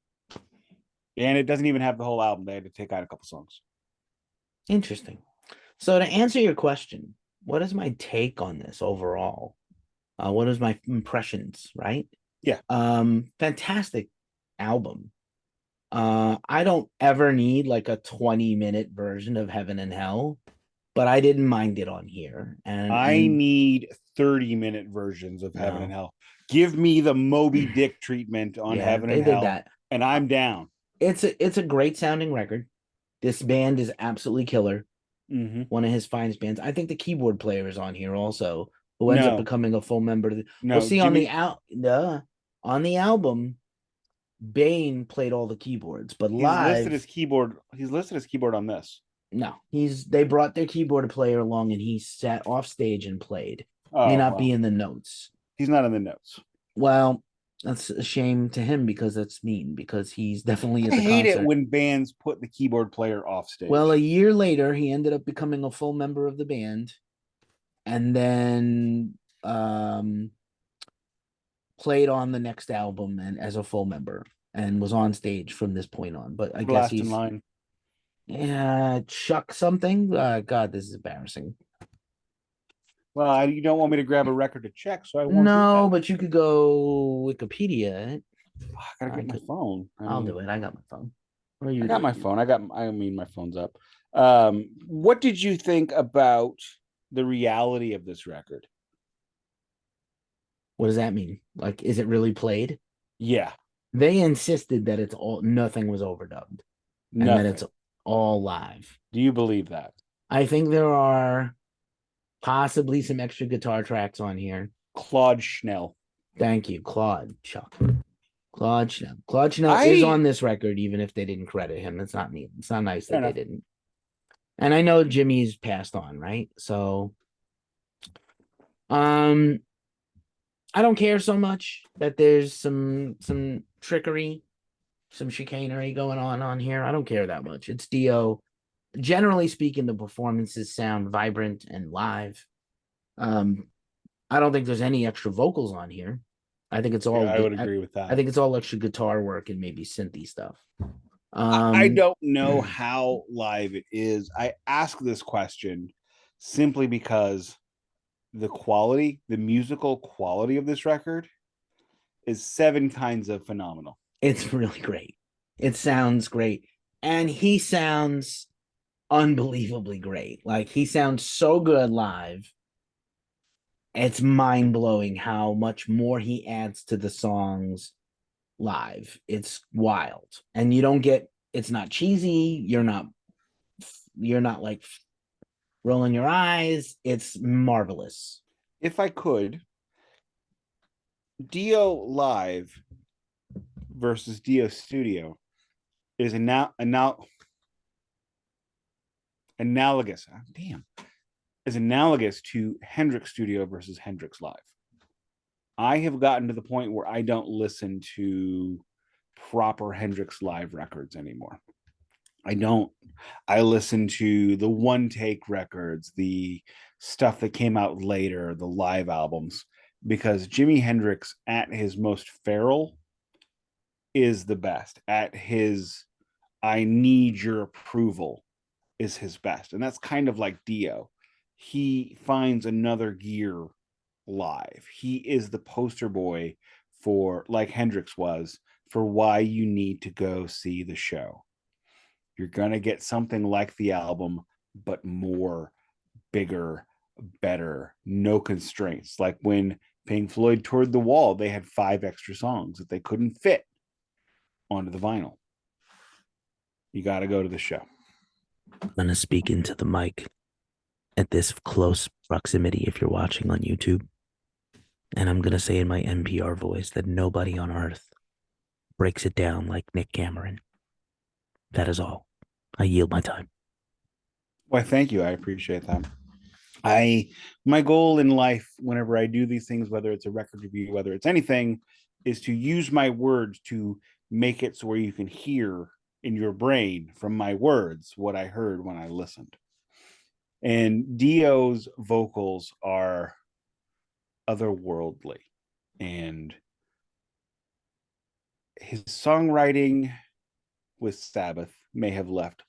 And it doesn't even have the whole album. They had to take out a couple songs. Interesting. So to answer your question, what is my take on this overall? What is my impressions, right? Yeah. Fantastic album. I don't ever need like a 20-minute version of Heaven and Hell, but I didn't mind it on here. And I and need 30-minute versions of Heaven and No. Hell. Give me the Moby Dick treatment on Yeah, Heaven they and did Hell, that. and I'm down. It's a great sounding record. This band is absolutely killer. Mm-hmm. One of his finest bands. I think the keyboard player is on here also, who ends up No, becoming a full member. Well, no, see Jimmy. on the album, Bane played all the keyboards, but He's listed live, his keyboard. He's listed his keyboard on this. no. They brought their keyboard player along and he sat off stage and played. May Oh not be well, in the notes. he's not in the notes. Well, that's a shame to him because that's mean because he's definitely at I the hate it concert. when bands put the keyboard player off Well, a stage. year later, he ended up becoming a full member of the band, and then played on the next album and as a full member, and was on stage from this point on. But I guess Last in he's line. Chuck something. God, this is embarrassing. Well, you don't want me to grab a record to check, so I won't do No, that. but you could go Wikipedia. I gotta get my phone. I'll do it. I got my phone. What are I you got my doing? phone. I mean, my phone's up. What did you think about the reality of this record? What does that mean? Like, is it really played? Yeah, They insisted that it's all nothing was overdubbed and that it's nothing. all live. Do you believe that? I think there are possibly some extra guitar tracks on here. Claude Schnell. Thank you, Claude Chuck. Claude Schnell. Claude Schnell is I on this record, even if they didn't credit him. It's not neat. It's not nice fair that they enough. didn't. And I know Jimmy's passed on, right? So um I don't care so much that there's some trickery, some chicanery going on here. I don't care that much. It's Dio. Generally speaking, the performances sound vibrant and live. Um, I don't think there's any extra vocals on here. I think it's Yeah, all I good. would agree with I that. think it's all extra guitar work and maybe synthy stuff. I Um, don't know how live it is. I ask this question simply because the musical quality of this record is seven kinds of phenomenal. it's really great. It sounds great, and he sounds unbelievably great. Like he sounds so good live. It's mind blowing how much more he adds to the songs live. It's wild, and you don't get. It's not cheesy. You're not like rolling your eyes. It's marvelous. If I could, Dio live versus Dio studio is analogous. Damn, is analogous to Hendrix studio versus Hendrix live. I have gotten to the point where I don't listen to proper Hendrix live records anymore. I don't. I listen to the one take records, the stuff that came out later, the live albums, because Jimi Hendrix at his most feral is the best. At his I need your approval is his best. And that's kind of like Dio. He finds another gear live. He is the poster boy for, like Hendrix was, for why you need to go see the show. You're going to get something like the album, but more, bigger, better, no constraints. Like when Pink Floyd toured The Wall, they had 5 extra songs that they couldn't fit onto the vinyl. You got to go to the show. I'm gonna speak into the mic at this close proximity if you're watching on YouTube. And I'm gonna say in my NPR voice that nobody on earth breaks it down like Nick Cameron. That is all. I yield my time. Why, thank you. I appreciate that. My goal in life, whenever I do these things, whether it's a record review, whether it's anything, is to use my words to make it so where you can hear in your brain from my words what I heard when I listened. And Dio's vocals are otherworldly, and his songwriting with Sabbath may have left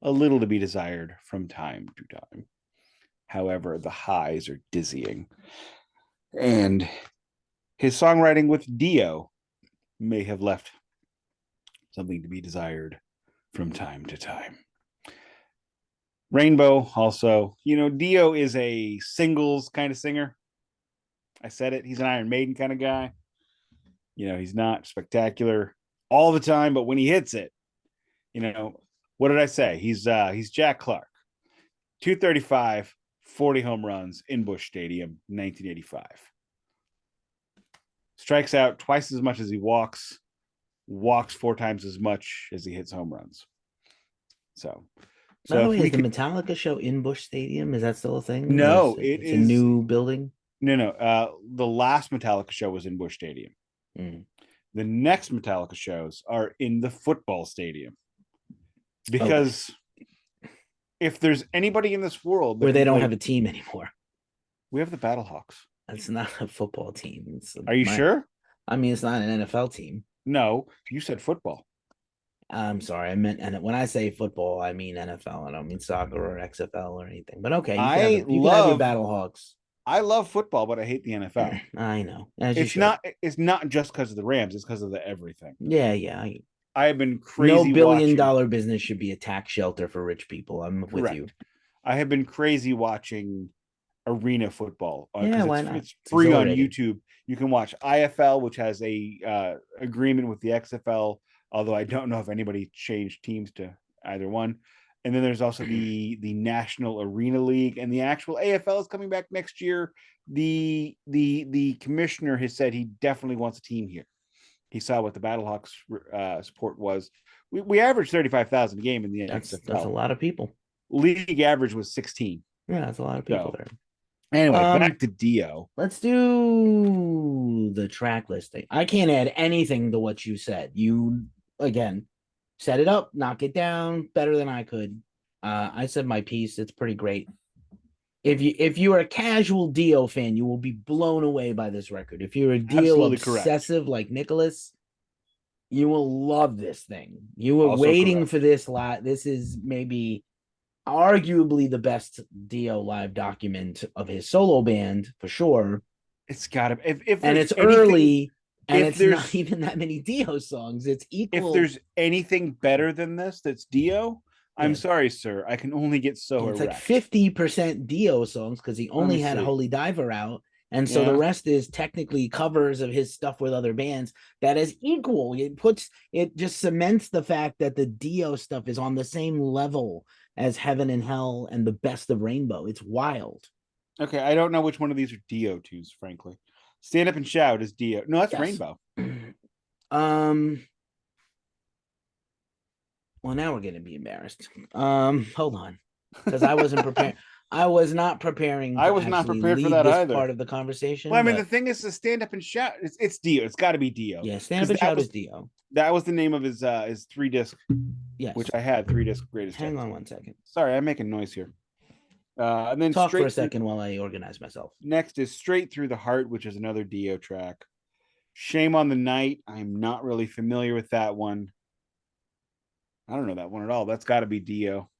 a little to be desired from time to time. However, the highs are dizzying. And his songwriting with Dio may have left something to be desired from time to time. Rainbow also, Dio is a singles kind of singer. I said it. He's an Iron Maiden kind of guy. He's not spectacular all the time, but when he hits it, what did I say? He's Jack Clark. 235, 40 home runs in Busch Stadium, 1985. Strikes out twice as much as he walks 4 times as much as he hits home runs. So By the if way, we is the could, Metallica show in Busch Stadium? Is that still a thing? Or no, it's a new building? no. The last Metallica show was in Busch Stadium. Mm. The next Metallica shows are in the football stadium. Because if there's anybody in this world where they don't have a team anymore, we have the Battlehawks. It's not a football team. Are you sure? I mean, it's not an NFL team. No, you said football. I'm sorry. I meant, and when I say football, I mean NFL. I don't mean soccer or XFL or anything. But okay, you can have your Battlehawks. I love football, but I hate the NFL. I know. It's not just because of the Rams. It's because of the everything. Yeah. I have been crazy. No billion-dollar business should be a tax shelter for rich people. I'm with you. I have been crazy watching arena football. Yeah, why not? It's free on YouTube. You can watch IFL, which has a agreement with the XFL, although I don't know if anybody changed teams to either one. And then there's also the National Arena League, and the actual AFL is coming back next year. The commissioner has said he definitely wants a team here. He saw what the Battlehawks support was. We averaged 35,000 a game in the XFL. That's a lot of people. League average was 16. Yeah, that's a lot of people there. Anyway, back to Dio. Let's do the track listing. I can't add anything to what you said. You, again, set it up, knock it down better than I could. I said my piece. It's pretty great. If you're a casual Dio fan, you will be blown away by this record. If you're a Dio obsessive like Nicholas, you will love this thing. You were also waiting for this lot. This is maybe arguably the best Dio live document of his solo band for sure. It's gotta be. And it's early, and it's not even that many Dio songs. It's equal. If there's anything better than this that's Dio, I'm sorry, sir. I can only get so it's erect. Like 50% Dio songs because he only had Holy Diver out. And so the rest is technically covers of his stuff with other bands that is equal. It just cements the fact that the Dio stuff is on the same level as Heaven and Hell and the Best of Rainbow. It's wild. Okay, I don't know which one of these are Dio twos, frankly. Stand Up and Shout is Dio. No, that's Rainbow. Well, now we're gonna be embarrassed. Hold on, because I wasn't prepared. I was not preparing. I was not prepared for that either. Part of the conversation. Well, I mean, the thing is to Stand Up and Shout. It's Dio. It's got to be Dio. Yeah, Stand Up and Shout is Dio. That was the name of his 3-disc. Yes, which I had 3-disc greatest. Hang on 1 second. Sorry, I'm making noise here. And then talk for a second while I organize myself. Next is Straight Through the Heart, which is another Dio track. Shame on the Night. I'm not really familiar with that one. I don't know that one at all. That's got to be Dio.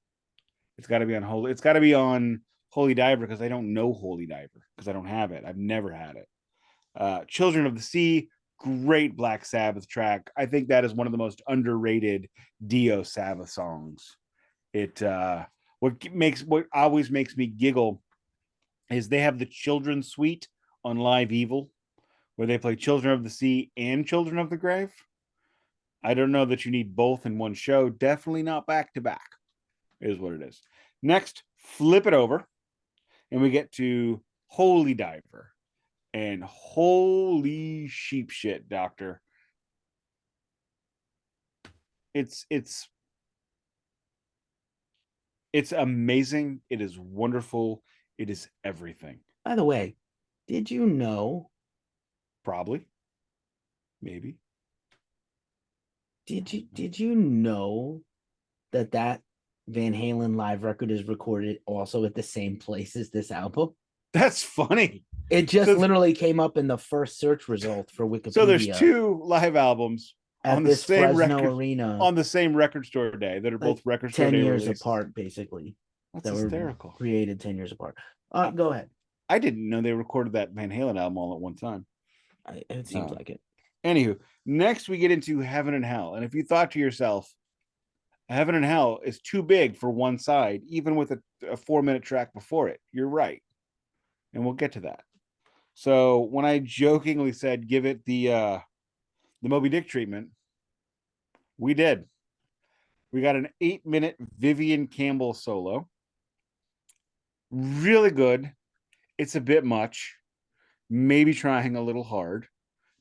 It's got to be on Holy. It's got to be on Holy Diver because I don't know Holy Diver because I don't have it. I've never had it. Children of the Sea, great Black Sabbath track. I think that is one of the most underrated Dio Sabbath songs. What always makes me giggle is they have the Children's Suite on Live Evil, where they play Children of the Sea and Children of the Grave. I don't know that you need both in one show. Definitely not back to back, is what it is. Next, flip it over, and we get to Holy Diver. And holy sheep shit, Doctor. It's amazing. It is wonderful. It is everything. By the way, did you know? Probably. Maybe. Did you know that Van Halen live record is recorded also at the same place as this album? That's funny. It just literally came up in the first search result for Wikipedia. So there's 2 live albums at this Fresno arena on the same record store day that are both record store 10 day years releases. apart, basically. That's hysterical. Were created 10 years apart. Go ahead. I didn't know they recorded that Van Halen album all at one time. It seems like it. Anywho, next we get into Heaven and Hell. And if you thought to yourself, Heaven and Hell is too big for one side, even with a 4-minute track before it, you're right. And we'll get to that. So when I jokingly said give it the Moby Dick treatment, we did. We got an 8-minute Vivian Campbell solo. Really good. It's a bit much, maybe trying a little hard,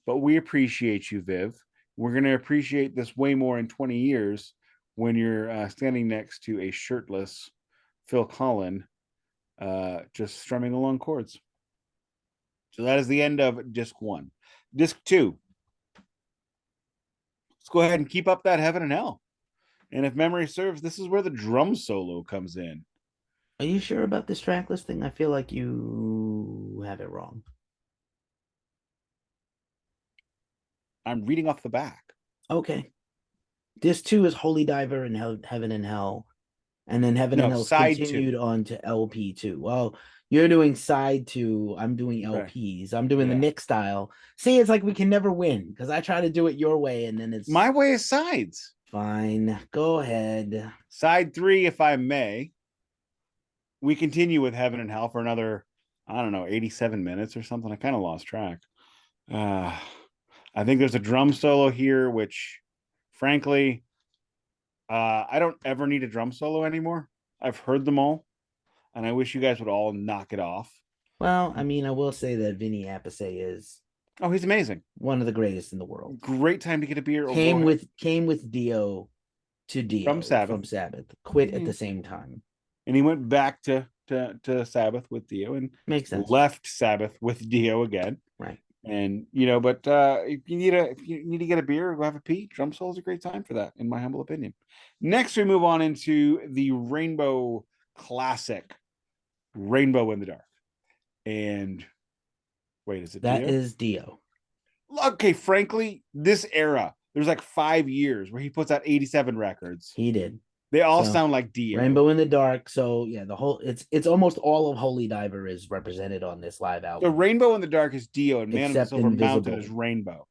but we appreciate you, Viv. We're going to appreciate this way more in 20 years when you're standing next to a shirtless Phil Collin just strumming along chords. So that is the end of disc one. Disc two. Let's go ahead and keep up that heaven and hell. And if memory serves, this is where the drum solo comes in. Are you sure about this track listing? I feel like you have it wrong. I'm reading off the back. Okay. Disc 2 is Holy Diver and Heaven and Hell. And then Heaven and No, Hell's side continued two. on to LP2. Well, you're doing side 2. I'm doing Okay. LPs. I'm doing the Yeah. Nick style. See, it's like we can never win because I try to do it your way and then it's My way is sides. fine. Go ahead. Side three, if I may. We continue with Heaven and Hell for another, I don't know, 87 minutes or something. I kind of lost track. I think there's a drum solo here, which, frankly, I don't ever need a drum solo anymore. I've heard them all, and I wish you guys would all knock it off. Well, I mean, I will say that Vinny Appice is Oh, he's amazing. one of the greatest in the world. Great time to get a beer or Came with Dio to from Dio Sabbath. from Sabbath. Quit at the same time. And he went back to Sabbath with Dio and Makes sense. left Sabbath with Dio again. Right. And but if you need to get a beer or go have a pee, drum solo is a great time for that, in my humble opinion. Next, we move on into the Rainbow classic, Rainbow in the Dark. And wait, is it That Dio? is Dio. Okay, frankly, this era, there's like 5 years where he puts out 87 records. He did. They all sound like Dio. Rainbow in the Dark. So yeah, the whole it's almost all of Holy Diver is represented on this live album. So Rainbow in the Dark is Dio, and Man of the Silver Invisible. Mountain is Rainbow.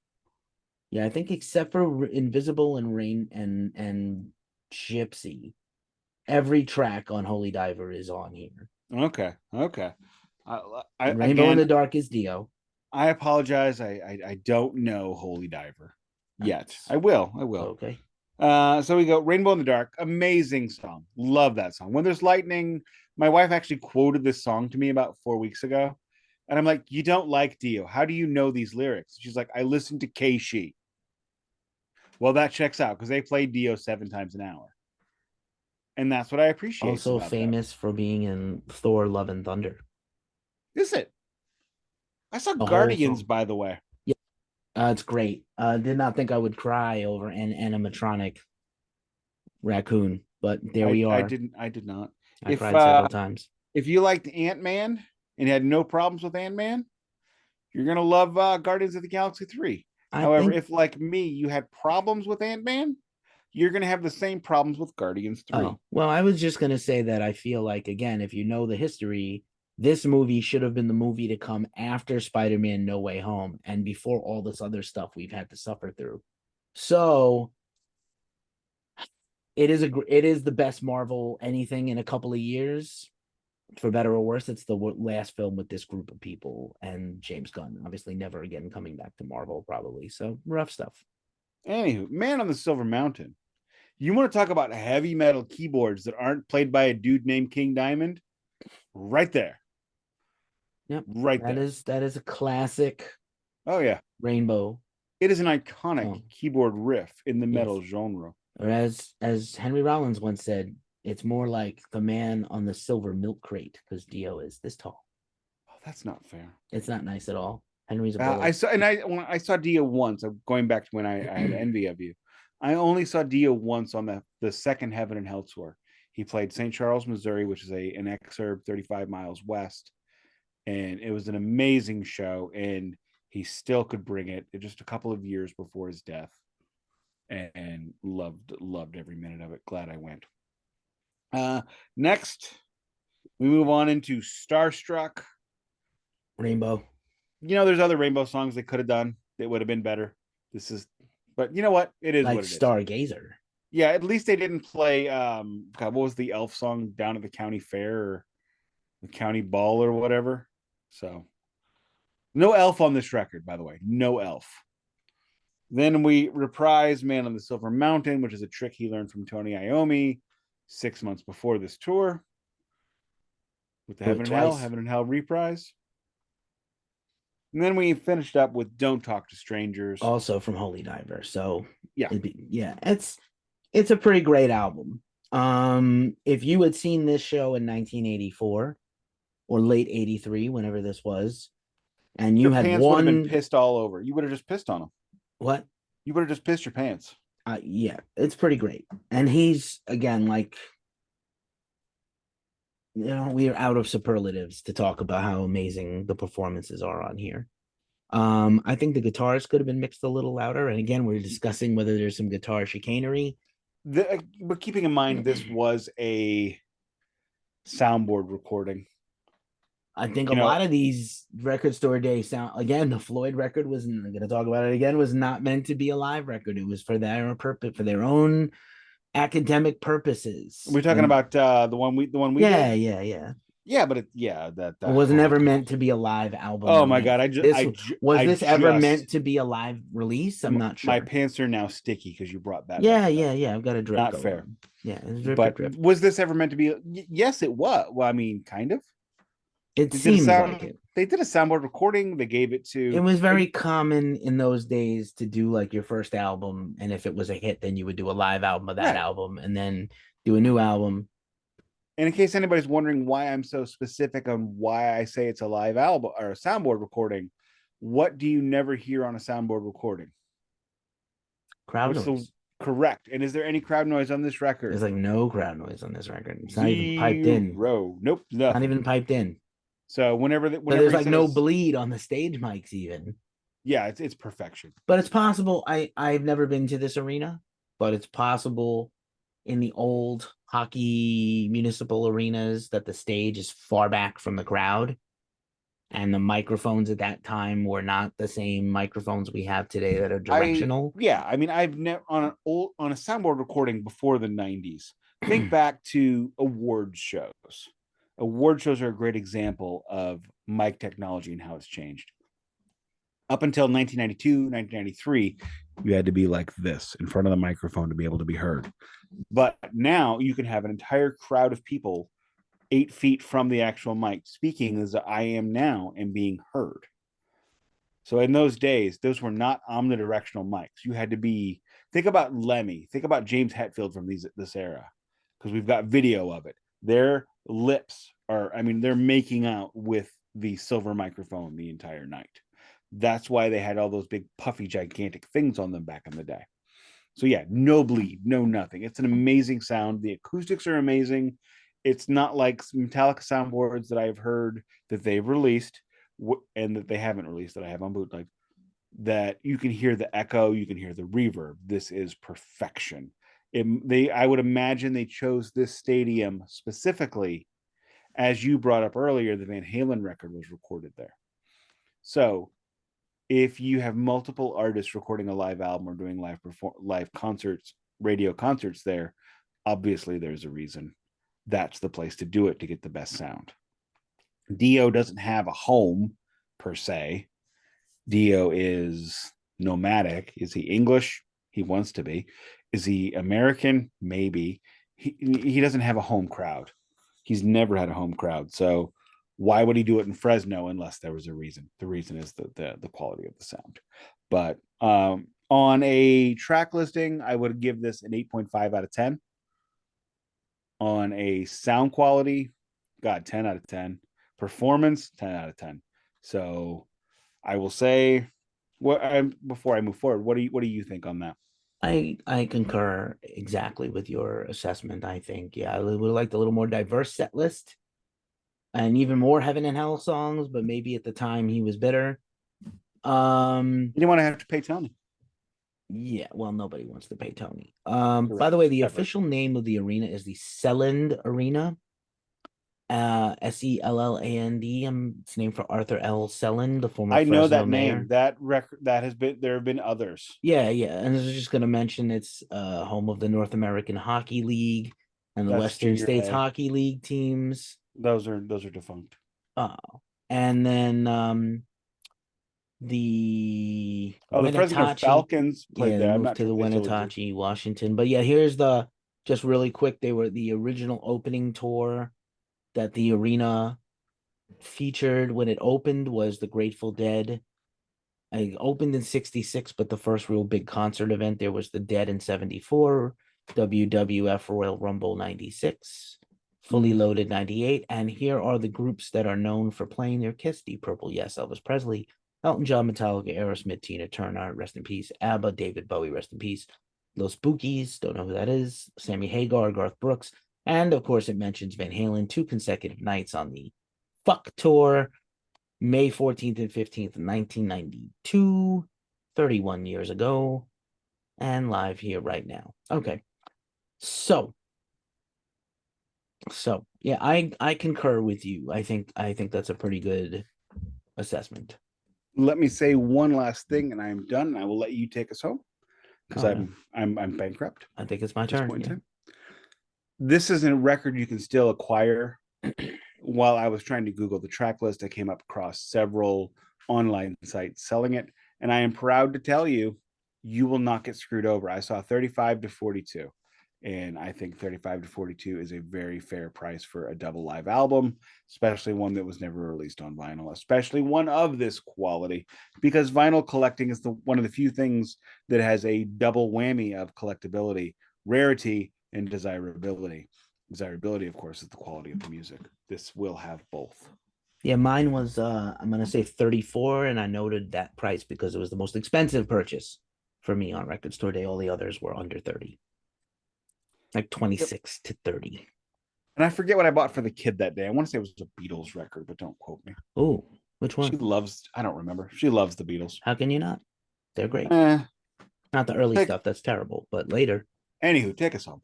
Yeah, I think except for Invisible and Rain and Gypsy, every track on Holy Diver is on here. Okay. Rainbow in the Dark is Dio. I apologize. I don't know Holy Diver yet. I will. Okay. So we go Rainbow in the Dark. Amazing song. Love that song. When There's Lightning, my wife actually quoted this song to me about 4 weeks ago. And I'm like, you don't like Dio. How do you know these lyrics? She's like, I listened to Keefy. Well, that checks out because they play Dio 7 times an hour. And that's what I appreciate. Also famous for being in Thor Love and Thunder. Is it? I saw Guardians, by the way. Yeah, it's great. Did not think I would cry over an animatronic raccoon, but there we are. I did not. I cried several times. If you liked Ant-Man and had no problems with Ant-Man, you're gonna love Guardians of the Galaxy 3. However, if like me, you had problems with Ant-Man, you're gonna have the same problems with Guardians 3. Oh, well, I was just gonna say that I feel like, again, if you know the history, this movie should have been the movie to come after Spider-Man No Way Home and before all this other stuff we've had to suffer through. So it is the best Marvel anything in a couple of years, for better or worse. It's the last film with this group of people and James Gunn, obviously never again coming back to Marvel, probably. So rough stuff. Anywho, Man on the Silver Mountain. You want to talk about heavy metal keyboards that aren't played by a dude named King Diamond? Right there. Yep. Right there. That is a classic. Oh yeah. Rainbow. It is an iconic keyboard riff in the metal genre. Or as Henry Rollins once said, it's more like the man on the silver milk crate because Dio is this tall. Oh, that's not fair. It's not nice at all. Henry's a bullet. When I saw Dio once. I'm going back to when I had envy of you. I only saw Dio once on the second Heaven and Hell tour. He played St. Charles, Missouri, which is an exurb 35 miles west. And it was an amazing show. And he still could bring it just a couple of years before his death. And loved every minute of it. Glad I went. Next, we move on into Starstruck. Rainbow. There's other Rainbow songs they could have done that would have been better. But you know what? It is like what it Stargazer. Yeah, at least they didn't play what was the Elf song down at the county fair or the county ball or whatever. So No elf on this record, by the way. No elf. Then we reprise Man on the Silver Mountain, which is a trick he learned from Tony Iommi 6 months before this tour with the Do it Heaven and Hell, twice. Heaven and Hell reprise. And then we finished up with Don't Talk to Strangers. Also from Holy Diver. So Yeah. it's a pretty great album. If you had seen this show in 1984 or late 83, whenever this was, and you Your had pants would have been one pissed all over. You would have just pissed on them. what? You would have just pissed your pants. Yeah, it's pretty great. And he's again like we are out of superlatives to talk about how amazing the performances are on here. I think the guitars could have been mixed a little louder. And again, we're discussing whether there's some guitar chicanery. But keeping in mind, this was a soundboard recording. I think a lot of these record store day sound, again, the Floyd record was, I'm going to talk about it again, was not meant to be a live record. It was for their purpose, for their own academic purposes. We're talking about the one we yeah, did? Yeah, but it was never meant to be a live album. Oh my god! Was this ever meant to be a live release? I'm not sure. My pants are now sticky because you brought that. Yeah. I've got a drip. Not fair. On. Yeah, drip, but drip. Was this ever meant to be? Yes, it was. Well, I mean, kind of. It seems like it. They did a soundboard recording. They gave it to. It was very common in those days to do like your first album, and if it was a hit, then you would do a live album of that album, and then do a new album. And in case anybody's wondering why I'm so specific on why I say it's a live album or a soundboard recording, what do you never hear on a soundboard recording? Crowd noise. Correct. And is there any crowd noise on this record? There's like no crowd noise on this record. It's not even piped in. Nope, nothing. Not even piped in. So whenever there's like no bleed on the stage mics even. Yeah, it's perfection. But it's possible. I've never been to this arena, but it's possible in the old hockey municipal arenas that the stage is far back from the crowd, and the microphones at that time were not the same microphones we have today that are directional. I mean, I've never on a soundboard recording before the 90s. Think back to award shows. Award shows are a great example of mic technology and how it's changed. Up until 1992, 1993, you had to be like this in front of the microphone to be able to be heard. But now you can have an entire crowd of people 8 feet from the actual mic speaking as I am now and being heard. So in those days, those were not omnidirectional mics. You had to be, think about Lemmy, think about James Hetfield from this era, because we've got video of it. Their lips are, I mean, they're making out with the silver microphone the entire night. That's why they had all those big puffy gigantic things on them back in the day. So yeah, no bleed, no nothing. It's an amazing sound. The acoustics are amazing. It's not like Metallica soundboards that I've heard that they've released and that they haven't released that I have on bootleg, that you can hear the echo, you can hear the reverb. This is perfection. I would imagine they chose this stadium specifically, as you brought up earlier, the Van Halen record was recorded there. So if you have multiple artists recording a live album or doing live concerts, radio concerts there, obviously there's a reason. That's the place to do it to get the best sound. Dio doesn't have a home per se. Dio is nomadic. Is he English? He wants to be. Is he American? Maybe. He doesn't have a home crowd. He's never had a home crowd. So why would he do it in Fresno unless there was a reason? The reason is the quality of the sound. But on a track listing, I would give this an 8.5 out of 10. On a sound quality, 10 out of 10. Performance, 10 out of 10. So I will say, before I move forward, what do you think on that? I concur exactly with your assessment. I think, I would like a little more diverse set list and even more Heaven and Hell songs, but maybe at the time he was bitter. You didn't want to have to pay Tony. Yeah, well, nobody wants to pay Tony. By the way, the official name of the arena is the Selland Arena. Selland. It's named for Arthur L. Selland, the former I know Fresno that mayor. name. That record that has been, there have been others. Yeah, and I was just gonna mention it's home of the North American Hockey League and the Western States Hockey League teams. Those are defunct. Oh, and then the The Fresno Winnetachi. Falcons played Yeah, they there. I'm moved not to sure the if they still exist. Winnetachi, Washington. But yeah, here's the just really quick. They were the original opening tour that the arena featured when it opened was the Grateful Dead. I opened in 66, but the first real big concert event there was the Dead in 74, WWF Royal Rumble 96, Fully Loaded 98. And here are the groups that are known for playing their Kiss: Deep Purple, yes, Elvis Presley, Elton John, Metallica, Aerosmith, Tina Turner, rest in peace, ABBA, David Bowie, rest in peace, Los Bookies, don't know who that is, Sammy Hagar, Garth Brooks, and of course it mentions Van Halen, 2 consecutive nights on the Fuck Tour, May 14th and 15th, 1992, 31 years ago, and live here right now. Okay. So yeah, I concur with you. I think that's a pretty good assessment. Let me say one last thing, and I am done. And I will let you take us home because Oh, yeah. I'm bankrupt I think it's my at this turn. point in Yeah. time. This is a record you can still acquire. While I was trying to Google the track list, I came up across several online sites selling it, and I am proud to tell you, you will not get screwed over. I saw 35 to 42, and I think 35 to 42 is a very fair price for a double live album, especially one that was never released on vinyl, especially one of this quality, because vinyl collecting is the one of the few things that has a double whammy of collectability, rarity, and desirability. Desirability, of course, is the quality of the music. This will have both. Yeah, mine was I'm gonna say 34, and I noted that price because it was the most expensive purchase for me on record store day. All the others were under 30, like Yep. 26 to 30. And I forget what I bought for the kid that day. I want to say it was a Beatles record, but don't quote me. Oh, which She one? loves, I don't remember. She loves the Beatles. How can you not? They're great. Eh, Not the early take, stuff, that's terrible, but later. anywho, take us home.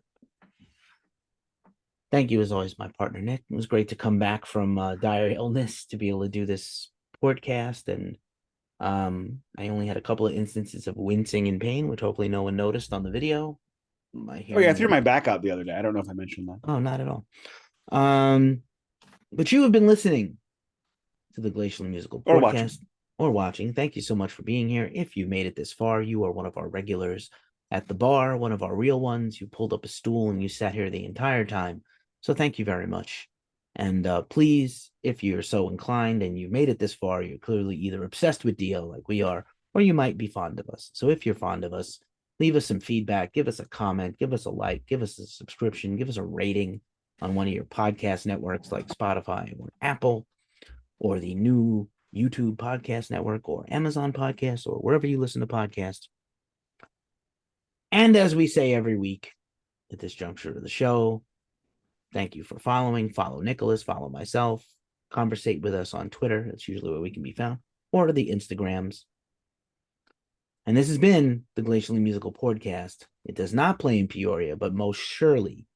Thank you, as always, my partner Nick. It was great to come back from dire illness to be able to do this podcast. And I only had a couple of instances of wincing in pain, which hopefully no one noticed on the video. My Oh, yeah, I hearing threw was, my back out the other day. I don't know if I mentioned that. oh, not at all. Um, but you have been listening to the Glacially Musical Or watching. Podcast or watching. Thank you so much for being here. If you made it this far, you are one of our regulars at the bar, one of our real ones. You pulled up a stool and you sat here the entire time. So thank you very much. And please, if you're so inclined and you made it this far, you're clearly either obsessed with Dio like we are, or you might be fond of us. So if you're fond of us, leave us some feedback, give us a comment, give us a like, give us a subscription, give us a rating on one of your podcast networks like Spotify or Apple or the new YouTube podcast network or Amazon podcasts or wherever you listen to podcasts. And as we say every week at this juncture of the show, thank you for following. Follow Nicholas, follow myself, conversate with us on Twitter. That's usually where we can be found, or the Instagrams. And this has been the Glacially Musical Podcast. It does not play in Peoria, but most surely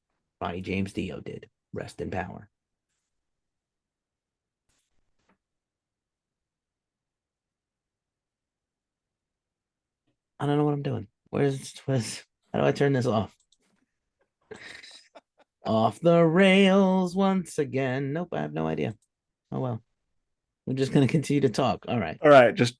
Ronnie James Dio did. Rest in power. I don't know what I'm doing. How do I turn this off? Off the rails once again. Nope, I have no idea. Oh well. We're just gonna continue to talk. All right. All right, just